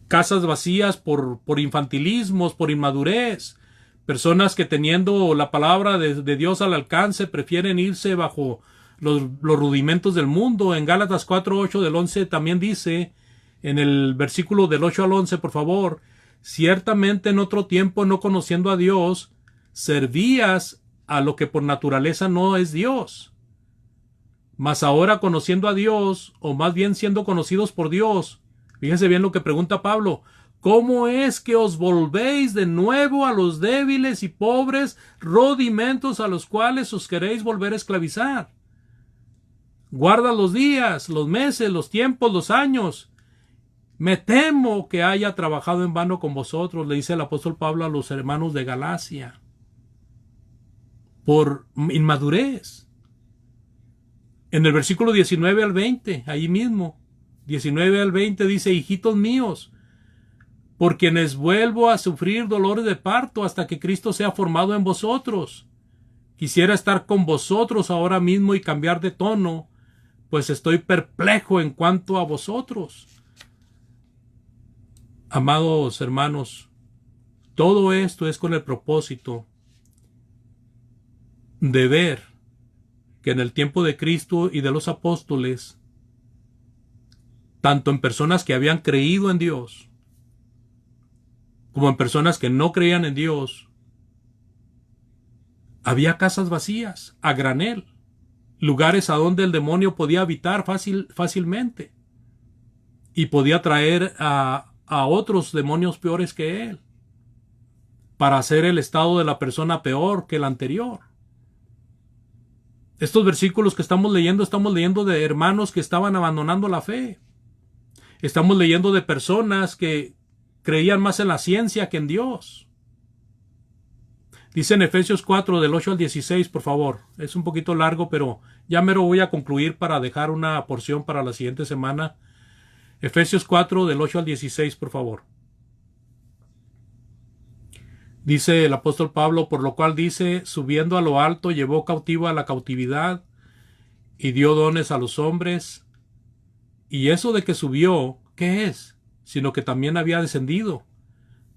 Casas vacías por infantilismos, por inmadurez. Personas que teniendo la palabra de Dios al alcance prefieren irse bajo los rudimentos del mundo. En Gálatas 4:8 del 11 también dice, en el versículo del 8 al 11, por favor, ciertamente en otro tiempo, no conociendo a Dios, servías a lo que por naturaleza no es Dios. Mas ahora conociendo a Dios, o más bien siendo conocidos por Dios, fíjense bien lo que pregunta Pablo, ¿cómo es que os volvéis de nuevo a los débiles y pobres rudimentos a los cuales os queréis volver a esclavizar? Guarda los días, los meses, los tiempos, los años. Me temo que haya trabajado en vano con vosotros, le dice el apóstol Pablo a los hermanos de Galacia, por inmadurez. En el versículo 19 al 20, ahí mismo, 19 al 20 dice, hijitos míos, por quienes vuelvo a sufrir dolores de parto hasta que Cristo sea formado en vosotros. Quisiera estar con vosotros ahora mismo y cambiar de tono, pues estoy perplejo en cuanto a vosotros. Amados hermanos, todo esto es con el propósito de ver que en el tiempo de Cristo y de los apóstoles, tanto en personas que habían creído en Dios, como en personas que no creían en Dios, había casas vacías, a granel, lugares a donde el demonio podía habitar fácilmente y podía traer a otros demonios peores que él, para hacer el estado de la persona peor que el anterior. Estos versículos que estamos leyendo de hermanos que estaban abandonando la fe. Estamos leyendo de personas que creían más en la ciencia que en Dios. Dice en Efesios 4, del 8 al 16, por favor. Es un poquito largo, pero ya mero voy a concluir para dejar una porción para la siguiente semana. Efesios 4, del 8 al 16, por favor. Dice el apóstol Pablo, por lo cual dice, subiendo a lo alto, llevó cautivo a la cautividad y dio dones a los hombres. Y eso de que subió, ¿qué es? Sino que también había descendido,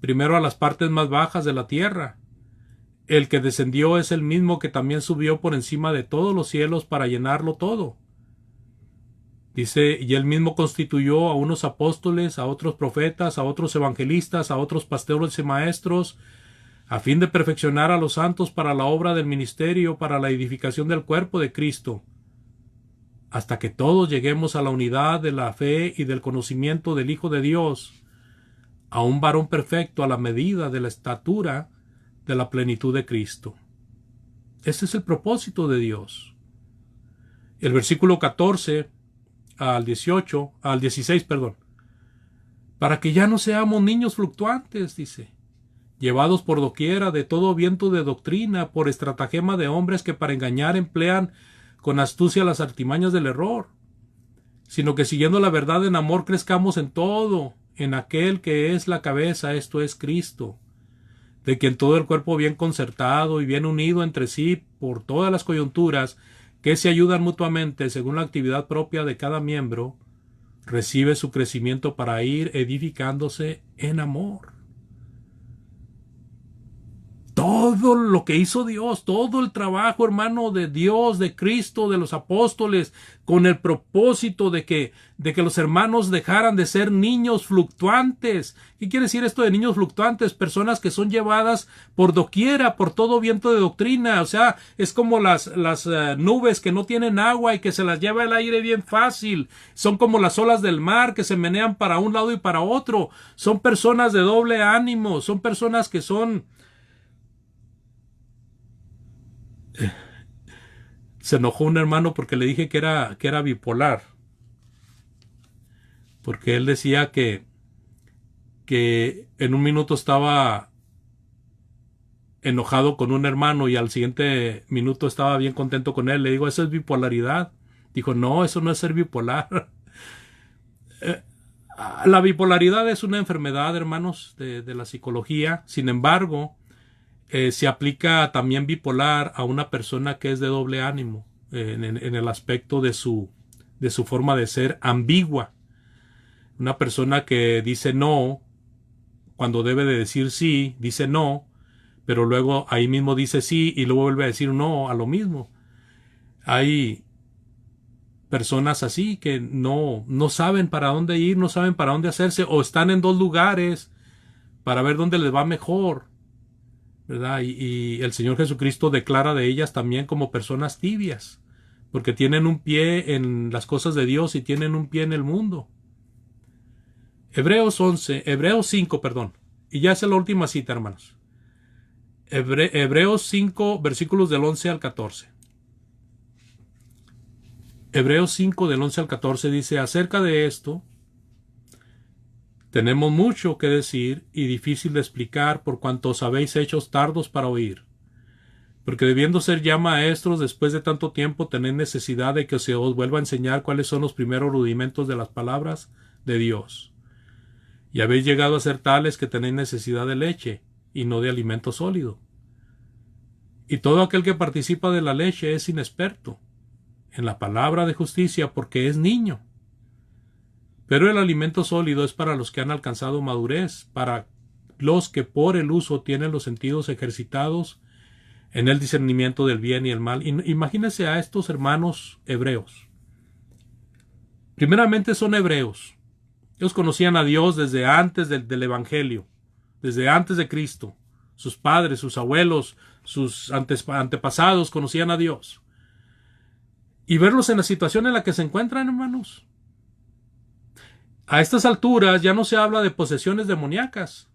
primero a las partes más bajas de la tierra. El que descendió es el mismo que también subió por encima de todos los cielos para llenarlo todo. Dice, y él mismo constituyó a unos apóstoles, a otros profetas, a otros evangelistas, a otros pastores y maestros, a fin de perfeccionar a los santos para la obra del ministerio, para la edificación del cuerpo de Cristo, hasta que todos lleguemos a la unidad de la fe y del conocimiento del Hijo de Dios, a un varón perfecto a la medida de la estatura de la plenitud de Cristo. Ese es el propósito de Dios. El versículo 14 al 16, para que ya no seamos niños fluctuantes, dice, llevados por doquiera de todo viento de doctrina, por estratagema de hombres que para engañar emplean con astucia las artimañas del error, sino que siguiendo la verdad en amor crezcamos en todo, en aquel que es la cabeza, esto es Cristo, de quien todo el cuerpo bien concertado y bien unido entre sí por todas las coyunturas que se ayudan mutuamente según la actividad propia de cada miembro, recibe su crecimiento para ir edificándose en amor. Todo lo que hizo Dios, todo el trabajo, hermano, de Dios, de Cristo, de los apóstoles, con el propósito de que los hermanos dejaran de ser niños fluctuantes. ¿Qué quiere decir esto de niños fluctuantes? Personas que son llevadas por doquiera, por todo viento de doctrina. O sea, es como las nubes que no tienen agua y que se las lleva el aire bien fácil. Son como las olas del mar que se menean para un lado y para otro. Son personas de doble ánimo, son personas que son... Se enojó un hermano porque le dije que era bipolar, porque él decía que en un minuto estaba enojado con un hermano y al siguiente minuto estaba bien contento con él. Le digo, ¿eso es bipolaridad? Dijo, no, eso no es ser bipolar. La bipolaridad es una enfermedad, hermanos, de la psicología. Sin embargo, se aplica también bipolar a una persona que es de doble ánimo, en el aspecto de su forma de ser ambigua. Una persona que dice no cuando debe de decir sí, dice no, pero luego ahí mismo dice sí y luego vuelve a decir no a lo mismo. Hay personas así que no saben para dónde ir, no saben para dónde hacerse, o están en dos lugares para ver dónde les va mejor, ¿verdad? Y el Señor Jesucristo declara de ellas también como personas tibias, porque tienen un pie en las cosas de Dios y tienen un pie en el mundo. Hebreos 5, y ya es la última cita, hermanos. Hebreos 5, versículos del 11 al 14. Hebreos 5, del 11 al 14 dice, acerca de esto, tenemos mucho que decir y difícil de explicar por cuanto os habéis hecho tardos para oír. Porque debiendo ser ya maestros después de tanto tiempo tenéis necesidad de que se os vuelva a enseñar cuáles son los primeros rudimentos de las palabras de Dios. Y habéis llegado a ser tales que tenéis necesidad de leche y no de alimento sólido. Y todo aquel que participa de la leche es inexperto en la palabra de justicia porque es niño. Pero el alimento sólido es para los que han alcanzado madurez, para los que por el uso tienen los sentidos ejercitados en el discernimiento del bien y el mal. Imagínense a estos hermanos hebreos. Primeramente son hebreos. Ellos conocían a Dios desde antes del Evangelio, desde antes de Cristo. Sus padres, sus abuelos, sus antepasados conocían a Dios. Y verlos en la situación en la que se encuentran, hermanos. A estas alturas ya no se habla de posesiones demoníacas.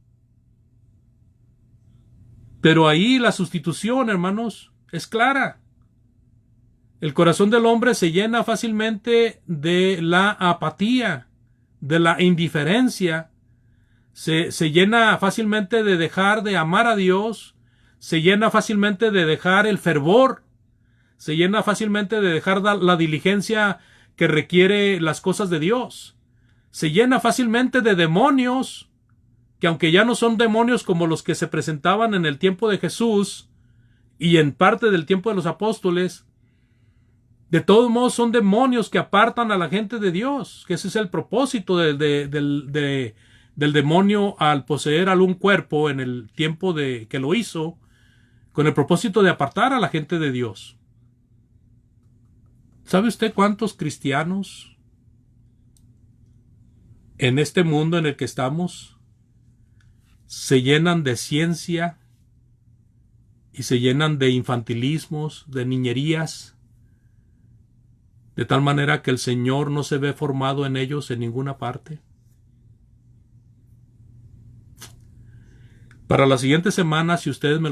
Pero ahí la sustitución, hermanos, es clara. El corazón del hombre se llena fácilmente de la apatía, de la indiferencia. Se llena fácilmente de dejar de amar a Dios. Se llena fácilmente de dejar el fervor. Se llena fácilmente de dejar la diligencia que requiere las cosas de Dios. Se llena fácilmente de demonios, que aunque ya no son demonios como los que se presentaban en el tiempo de Jesús y en parte del tiempo de los apóstoles, De todos modos son demonios que apartan a la gente de Dios, que ese es el propósito del demonio al poseer algún cuerpo en el tiempo de que lo hizo, con el propósito de apartar a la gente de Dios. ¿Sabe usted cuántos cristianos en este mundo en el que estamos se llenan de ciencia y se llenan de infantilismos, de niñerías, de tal manera que el Señor no se ve formado en ellos en ninguna parte? Para la siguiente semana, si Dios me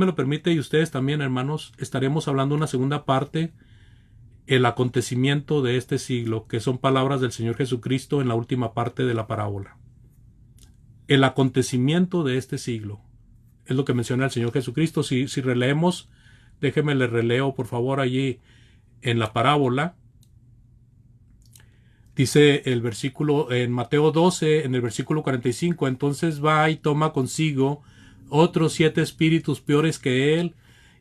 lo permite y ustedes también, hermanos, estaremos hablando una segunda parte, el acontecimiento de este siglo, que son palabras del Señor Jesucristo en la última parte de la parábola. El acontecimiento de este siglo es lo que menciona el Señor Jesucristo. Si releemos, déjeme le releo por favor allí en la parábola. Dice el versículo en Mateo 12, en el versículo 45, entonces va y toma consigo otros 7 espíritus peores que él,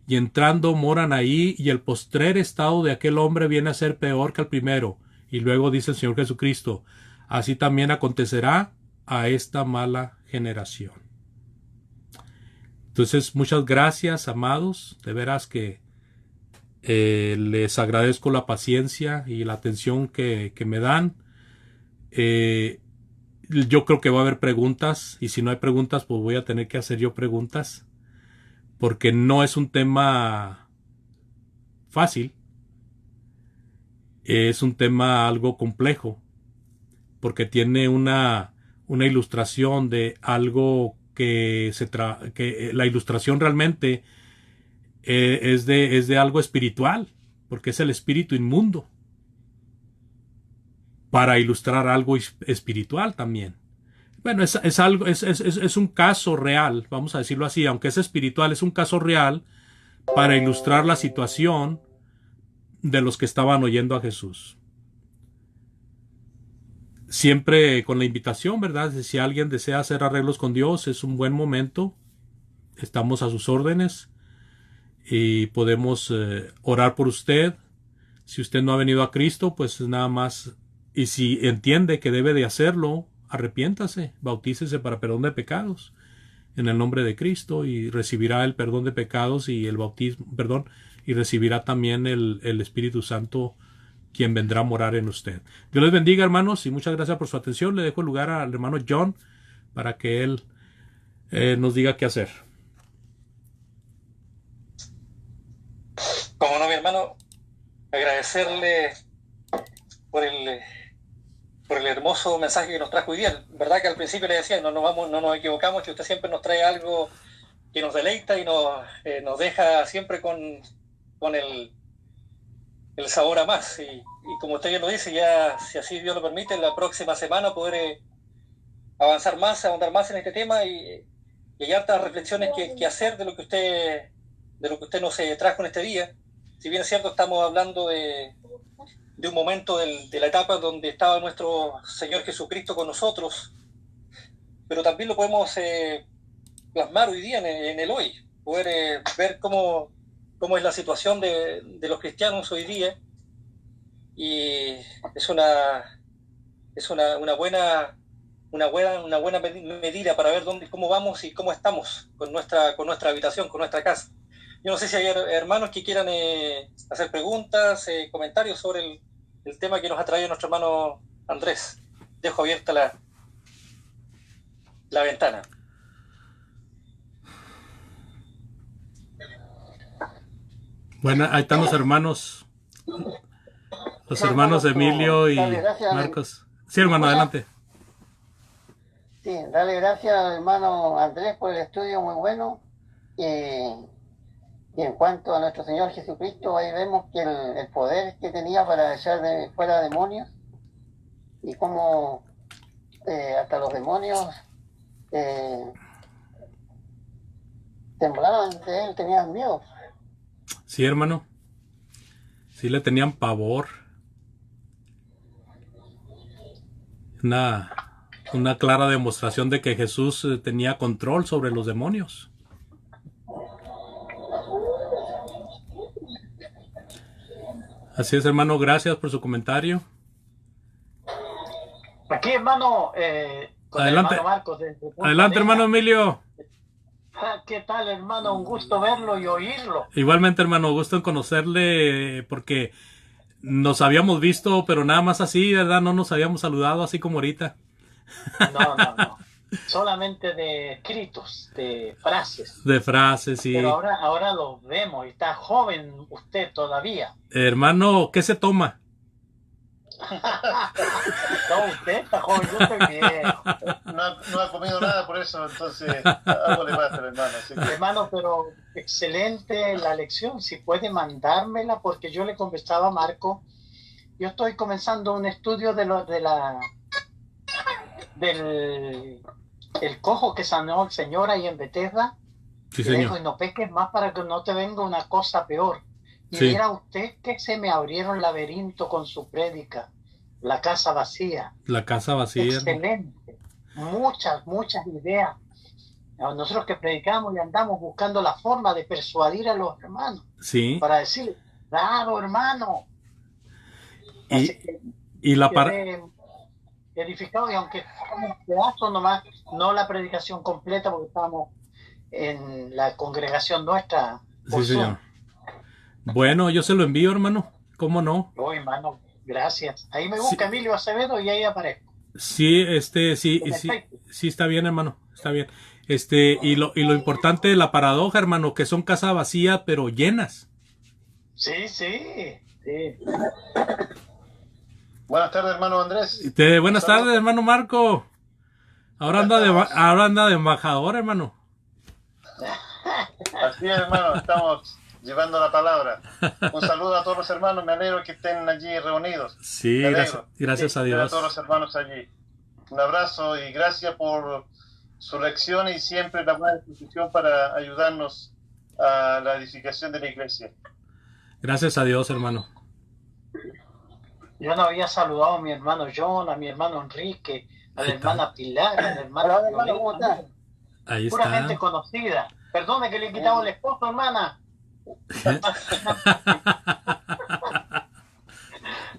y entrando moran ahí, y el postrer estado de aquel hombre viene a ser peor que el primero. Y luego dice el Señor Jesucristo, así también acontecerá a esta mala generación. Entonces, muchas gracias, amados, de veras que les agradezco la paciencia y la atención que me dan. Yo creo que va a haber preguntas, y si no hay preguntas, pues voy a tener que hacer yo preguntas, porque no es un tema fácil, es un tema algo complejo, porque tiene una ilustración de algo que la ilustración realmente es de algo espiritual, porque es el espíritu inmundo, para ilustrar algo espiritual también. Bueno, es un caso real, vamos a decirlo así, aunque es espiritual, es un caso real para ilustrar la situación de los que estaban oyendo a Jesús. Siempre con la invitación, ¿verdad? Si alguien desea hacer arreglos con Dios, es un buen momento. Estamos a sus órdenes y podemos orar por usted. Si usted no ha venido a Cristo, pues nada más. Y si entiende que debe de hacerlo, arrepiéntase, bautícese para perdón de pecados en el nombre de Cristo, y recibirá el perdón de pecados y el bautismo, y recibirá también el Espíritu Santo, quien vendrá a morar en usted. Dios les bendiga, hermanos, y muchas gracias por su atención. Le dejo el lugar al hermano John para que él nos diga qué hacer. Como no, mi hermano, agradecerle por el hermoso mensaje que nos trajo hoy día. Verdad que al principio le decía, no nos equivocamos, que usted siempre nos trae algo que nos deleita y nos deja siempre con el sabor a más. Y como usted ya lo dice, ya, si así Dios lo permite, la próxima semana poder avanzar más, ahondar más en este tema, y hay hartas reflexiones que hacer de lo que usted nos trajo en este día. Si bien es cierto, estamos hablando de un momento de la etapa donde estaba nuestro Señor Jesucristo con nosotros, pero también lo podemos plasmar hoy día en el hoy, poder ver cómo es la situación de los cristianos hoy día, y es una buena medida para ver cómo vamos y cómo estamos con nuestra habitación, con nuestra casa. Yo no sé si hay hermanos que quieran hacer preguntas, comentarios sobre el tema que nos ha traído nuestro hermano Andrés. Dejo abierta la ventana. Bueno, ahí están los hermanos Emilio y Marcos. Sí, hermano, adelante. Sí, dale gracias al hermano Andrés por el estudio muy bueno. Y en cuanto a nuestro Señor Jesucristo, ahí vemos que el poder que tenía para echar fuera demonios, y cómo hasta los demonios temblaban ante él, tenían miedo. Sí, hermano. Sí le tenían pavor. Una clara demostración de que Jesús tenía control sobre los demonios. Así es, hermano, gracias por su comentario. Aquí, hermano, con Adelante. el hermano Marcos. Desde Punta Adelante, Arenas. hermano Emilio. ¿Qué tal, hermano? Un gusto verlo y oírlo. Igualmente, hermano, gusto en conocerle porque nos habíamos visto, pero nada más así, ¿verdad? No nos habíamos saludado así como ahorita. No. Solamente de escritos, de frases. De frases, sí. Pero ahora lo vemos y está joven usted todavía. Hermano, ¿qué se toma? No, usted está joven, yo estoy viejo. No ha comido nada por eso, entonces algo le pasa, hermano. Así que, Hermano, pero excelente la lección. Si puede mandármela, porque yo le conversaba a Marco. Yo estoy comenzando un estudio del el cojo que sanó el Señor ahí en Bethesda. Sí, Y le dijo, señor. y no peques más para que no te venga una cosa peor. Y Sí. era usted que se me abrieron el laberinto con su prédica, la casa vacía. La casa vacía. Excelente. Muchas ideas. Nosotros que predicamos y andamos buscando la forma de persuadir a los hermanos Sí. para decirle, claro, hermano. Así que Y la quedé edificado, y aunque fuéramos un pedazo nomás, no la predicación completa, porque estábamos en la congregación nuestra. por Sí, Zoom. señor. Bueno, yo se lo envío, hermano. ¿Cómo no? Oh, hermano, gracias. Ahí me busca Emilio Acevedo y ahí aparezco. Sí, sí, En sí, efecto. sí, está bien, hermano. Está bien. Y lo importante de la paradoja, hermano, que son casas vacías, pero llenas. Sí. buenas tardes, hermano Andrés. Buenas tardes, hermano Marco. Ahora anda de embajador, hermano. Así es, hermano, estamos llevando la palabra. Un saludo a todos los hermanos, me alegro que estén allí reunidos. Sí, Me alegro. gracias a Sí, Dios. a todos los hermanos allí. Un abrazo y gracias por su lección y siempre la buena disposición para ayudarnos a la edificación de la iglesia. Gracias a Dios, hermano. Yo no había saludado a mi hermano John, a mi hermano Enrique, a la Ahí está. hermana Pilar, a la hermana Hola, hermano, ¿cómo Violeta. estás? Ahí Pura está. gente conocida. Perdone que le he quitado el esposo, hermana.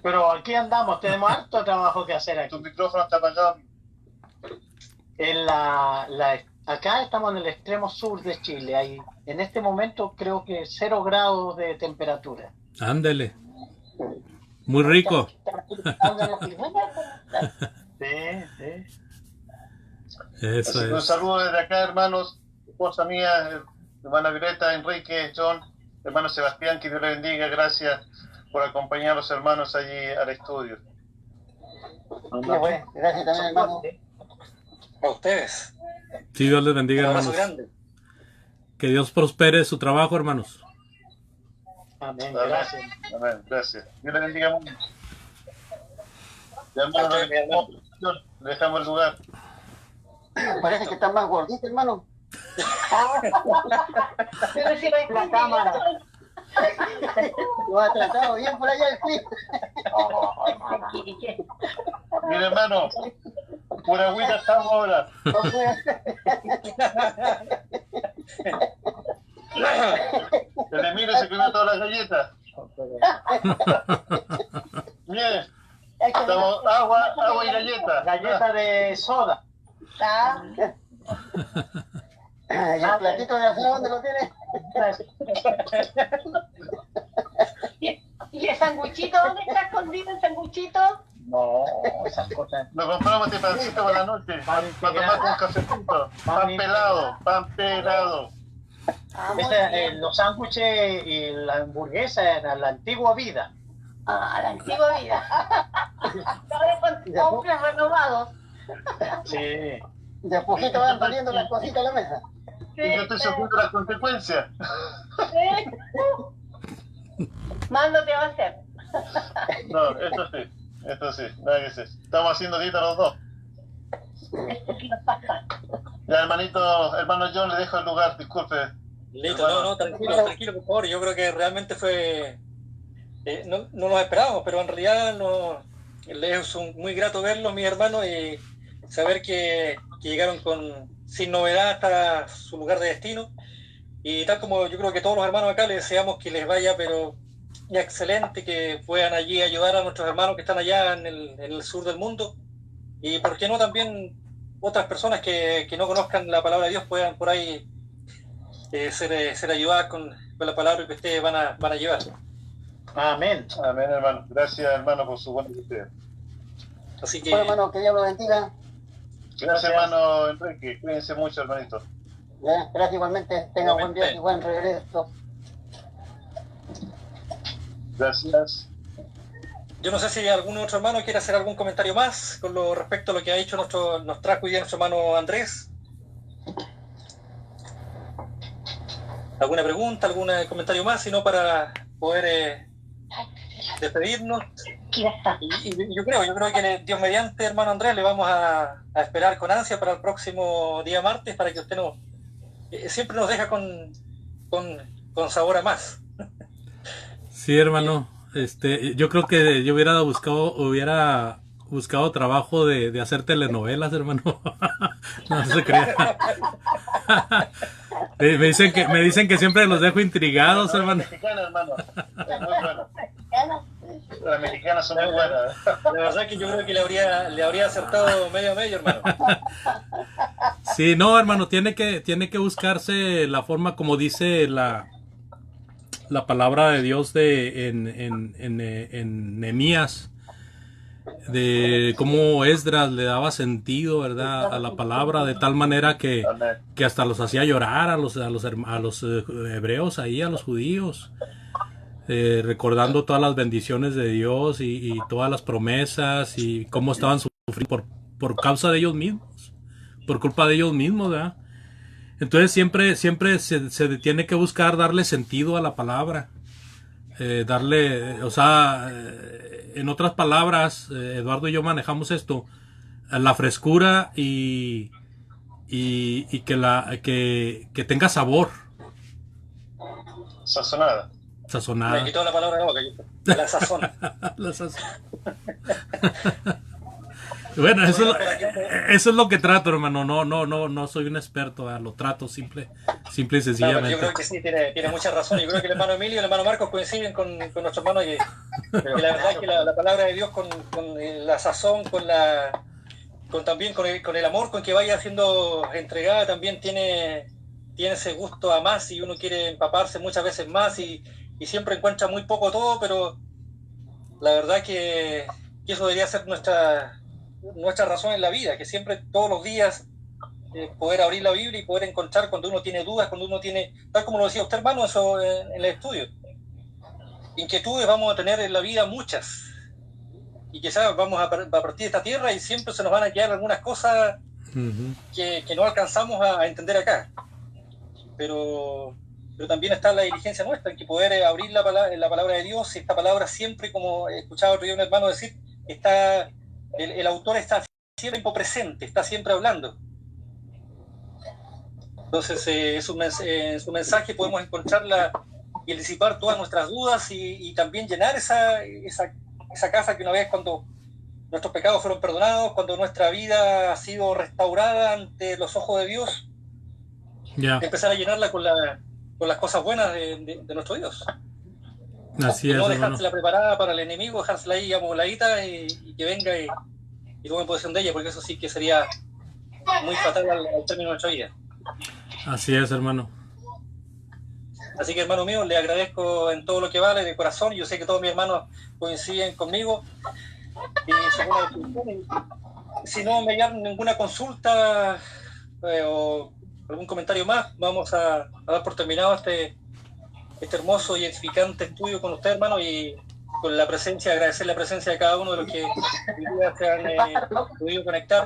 Pero aquí andamos, tenemos harto trabajo que hacer Tu aquí. micrófono está apagado. Acá estamos en el extremo sur de Chile. Hay, en este momento creo que 0 grados de temperatura. Ándele. Muy rico. Sí. Eso Así que un es. saludo desde acá, hermanos, esposa mía, hermana Violeta, Enrique, John, hermano Sebastián, que Dios le bendiga, gracias por acompañar a los hermanos allí al estudio. Qué bueno, gracias también, hermano. A ustedes. Sí, Dios les Un bendiga, abrazo hermanos. grande. Que Dios prospere su trabajo, hermanos. Amén, Amén. gracias. Amén, gracias. Dios le bendiga mucho. Ya, hermano, Amén, mi hermano. le dejamos el lugar. Parece que está más gordito, hermano. Pero si no hay La cámara. Lo ha tratado bien por allá el clip. Mira, hermano, pura agüita estamos ahora. El Emilio se comió todas las galletas. Miren, estamos agua y galletas. Galleta de soda. Ah, ¿Y el platito de asado dónde lo tiene? ¿y el sanguchito? ¿Dónde está escondido el sanguchito? No, esas cosas. Nos compramos este pancito para la noche, para tomar con un cafecito. Pan pelado, pan pelado. Ah, muy bien. Los sándwiches y la hamburguesa eran la antigua vida. Ah, la antigua vida. Ahora con hombres renovados. Sí. De a poquito van saliendo las cositas a la mesa. Y yo estoy sufriendo las consecuencias. Más no te va a hacer. No, esto sí, nada que hacer. Estamos haciendo dieta los dos. ¿Qué nos pasa? Ya, hermano John, le dejo el lugar, disculpe. Listo, no, tranquilo, por favor. Yo creo que realmente fue... no nos esperábamos, pero en realidad es muy grato verlos, mis hermanos, y saber que llegaron sin novedad hasta su lugar de destino. Y tal como yo creo que todos los hermanos acá les deseamos que les vaya, pero excelente que puedan allí ayudar a nuestros hermanos que están allá en el sur del mundo. Y por qué no también otras personas que no conozcan la palabra de Dios puedan por ahí ser ayudadas con la palabra que ustedes van a llevar. Amén. Amén, hermano. Gracias, hermano, por su buena idea. Así que, Bueno, hermano, que Dios lo bendiga. Gracias, hermano Enrique. Cuídense mucho, hermanito. Gracias igualmente. Tengan buen día y buen regreso. Gracias. yo no sé si algún otro hermano quiere hacer algún comentario más con lo respecto a lo que ha dicho nos trajo hoy día nuestro hermano Andrés. ¿Alguna pregunta, algún comentario más? Si no, para poder despedirnos. Y yo creo que Dios mediante, hermano Andrés, le vamos a esperar con ansia para el próximo día martes, para que usted siempre nos deja con sabor a más. Sí, hermano. Yo creo que yo hubiera buscado trabajo de hacer telenovelas, hermano. No se crea. Me dicen que siempre los dejo intrigados, hermano. La mexicana, hermano. Es muy buena. Las mexicanas son muy buenas. La verdad que yo creo que le habría acertado medio a medio, hermano. Sí, no, hermano, tiene que buscarse la forma, como dice la palabra de Dios en Nehemías, de cómo Esdras le daba sentido, ¿verdad?, a la palabra, de tal manera que hasta los hacía llorar a los hebreos ahí, a los judíos, recordando todas las bendiciones de Dios y todas las promesas y cómo estaban sufriendo por causa de ellos mismos, por culpa de ellos mismos, ¿verdad? Entonces siempre se tiene que buscar darle sentido a la palabra, en otras palabras, Eduardo y yo manejamos esto, la frescura y que tenga sabor. Sazonada. Me quitó la palabra de la boca, la sazón. La sazón. Bueno, eso es lo que trato, hermano. No soy un experto, lo trato simple y sencillamente. No, yo creo que sí, tiene mucha razón. Yo creo que el hermano Emilio y el hermano Marcos coinciden con nuestro hermano, y la verdad es que la palabra de Dios con la sazón, también con el amor con que vaya siendo entregada, también tiene ese gusto a más, y uno quiere empaparse muchas veces más y siempre encuentra muy poco todo, pero la verdad que eso debería ser nuestra razón en la vida, que siempre, todos los días, poder abrir la Biblia y poder encontrar cuando uno tiene dudas, cuando uno tiene, tal como lo decía usted, hermano, eso en el estudio. Inquietudes vamos a tener en la vida muchas, y quizás vamos a partir de esta tierra y siempre se nos van a quedar algunas cosas que no alcanzamos a entender acá. Pero también está la diligencia nuestra en que poder abrir la palabra de Dios. Esta palabra siempre, como escuchaba otro día un hermano decir, el autor está siempre presente, está siempre hablando. Entonces, en su mensaje podemos encontrarla y disipar todas nuestras dudas y también llenar esa casa que una vez, cuando nuestros pecados fueron perdonados, cuando nuestra vida ha sido restaurada ante los ojos de Dios, empezar a llenarla con las cosas buenas de nuestro Dios. Así es, no hermano. dejársela preparada para el enemigo, dejársela ahí amoladita y que venga y tome posesión de ella, porque eso sí que sería muy fatal al término de nuestra vida. Así es, hermano. Así que, hermano mío, le agradezco en todo lo que vale, de corazón. Yo sé que todos mis hermanos coinciden conmigo. Si no me llegan ninguna consulta o algún comentario más, vamos a dar por terminado este hermoso y edificante estudio con usted, hermano, y con la presencia, agradecer la presencia de cada uno de los que hoy día se han podido conectar,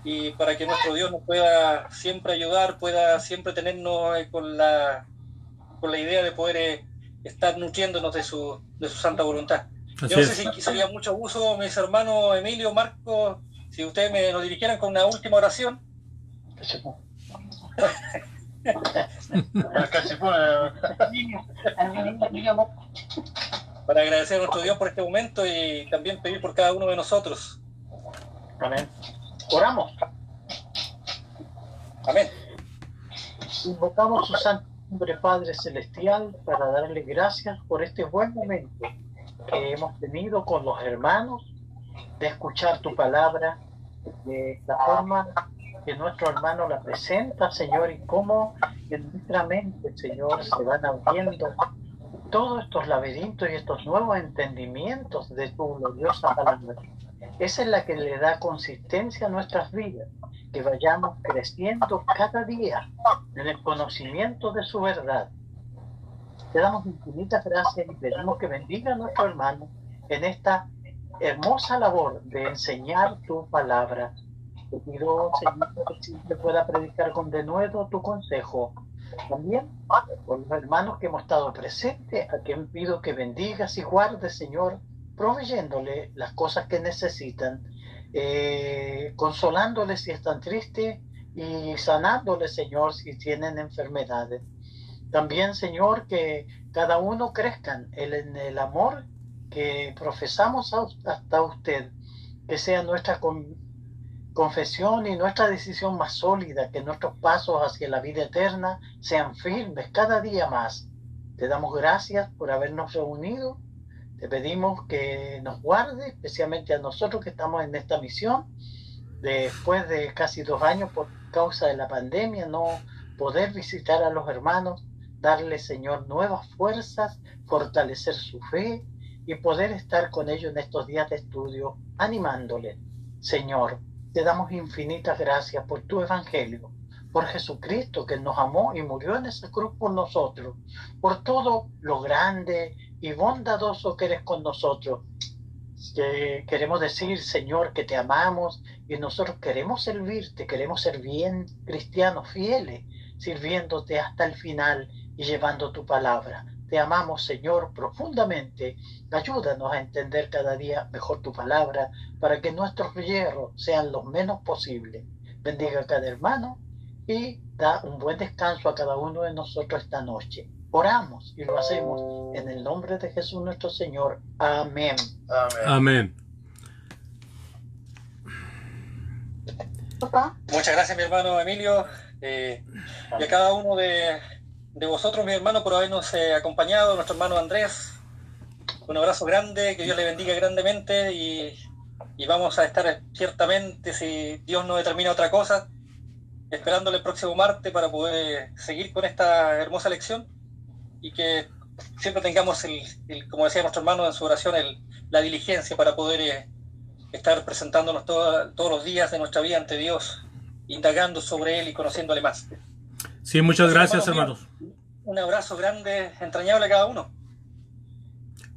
y para que nuestro Dios nos pueda siempre ayudar, pueda siempre tenernos con la idea de poder estar nutriéndonos de su santa voluntad. Yo no sé si sería mucho uso, mis hermanos Emilio, Marco, si ustedes nos dirigieran con una última oración. Para agradecer a nuestro Dios por este momento y también pedir por cada uno de nosotros. Amén. Oramos. Amén. Invocamos su nombre, Padre Celestial, para darle gracias por este buen momento que hemos tenido con los hermanos, de escuchar tu palabra, de la forma que nuestro hermano la presenta, Señor, y cómo en nuestra mente, Señor, se van abriendo todos estos laberintos y estos nuevos entendimientos de tu gloriosa palabra. Esa es la que le da consistencia a nuestras vidas, que vayamos creciendo cada día en el conocimiento de su verdad. Te damos infinitas gracias y pedimos que bendiga a nuestro hermano en esta hermosa labor de enseñar tu palabra. Te pido, Señor, que siempre pueda predicar con denuedo tu consejo. También por los hermanos que hemos estado presentes, a quien pido que bendigas y guardes, Señor, proveyéndole las cosas que necesitan, consolándoles si están tristes y sanándoles, Señor, si tienen enfermedades. También, Señor, que cada uno crezcan en el amor que profesamos hasta usted, que sea nuestra confesión y nuestra decisión más sólida, que nuestros pasos hacia la vida eterna sean firmes cada día más. Te damos gracias por habernos reunido. Te pedimos que nos guarde, especialmente a nosotros que estamos en esta misión, después de casi 2 años por causa de la pandemia, no poder visitar a los hermanos, darle, Señor, nuevas fuerzas, fortalecer su fe y poder estar con ellos en estos días de estudio, animándoles. Señor, te damos infinitas gracias por tu evangelio, por Jesucristo que nos amó y murió en esa cruz por nosotros, por todo lo grande y bondadoso que eres con nosotros. Que queremos decir, Señor, que te amamos y nosotros queremos servirte, queremos ser bien cristianos fieles, sirviéndote hasta el final y llevando tu palabra. Te amamos, Señor, profundamente. Ayúdanos a entender cada día mejor tu palabra para que nuestros hierros sean los menos posibles. Bendiga a cada hermano y da un buen descanso a cada uno de nosotros esta noche. Oramos y lo hacemos en el nombre de Jesús nuestro Señor. Amén. Amén. Amén. Muchas gracias, mi hermano Emilio, y a cada uno de vosotros, mi hermano, por habernos acompañado, nuestro hermano Andrés. Un abrazo grande, que Dios le bendiga grandemente y vamos a estar ciertamente, si Dios no determina otra cosa, esperándole el próximo martes para poder seguir con esta hermosa lección y que siempre tengamos, como decía nuestro hermano en su oración, la diligencia para poder estar presentándonos todos los días de nuestra vida ante Dios, indagando sobre Él y conociéndole más. Sí, muchas gracias, hermanos. Un abrazo grande, entrañable a cada uno.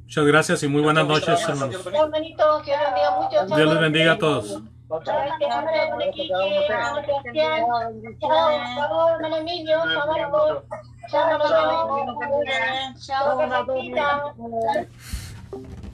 Muchas gracias y muy buenas noches, hermanos. Hermanito, que Dios bendiga mucho. Dios les bendiga a todos. Chao, hermano Emilio. Chao, hermano Emilio. Chao,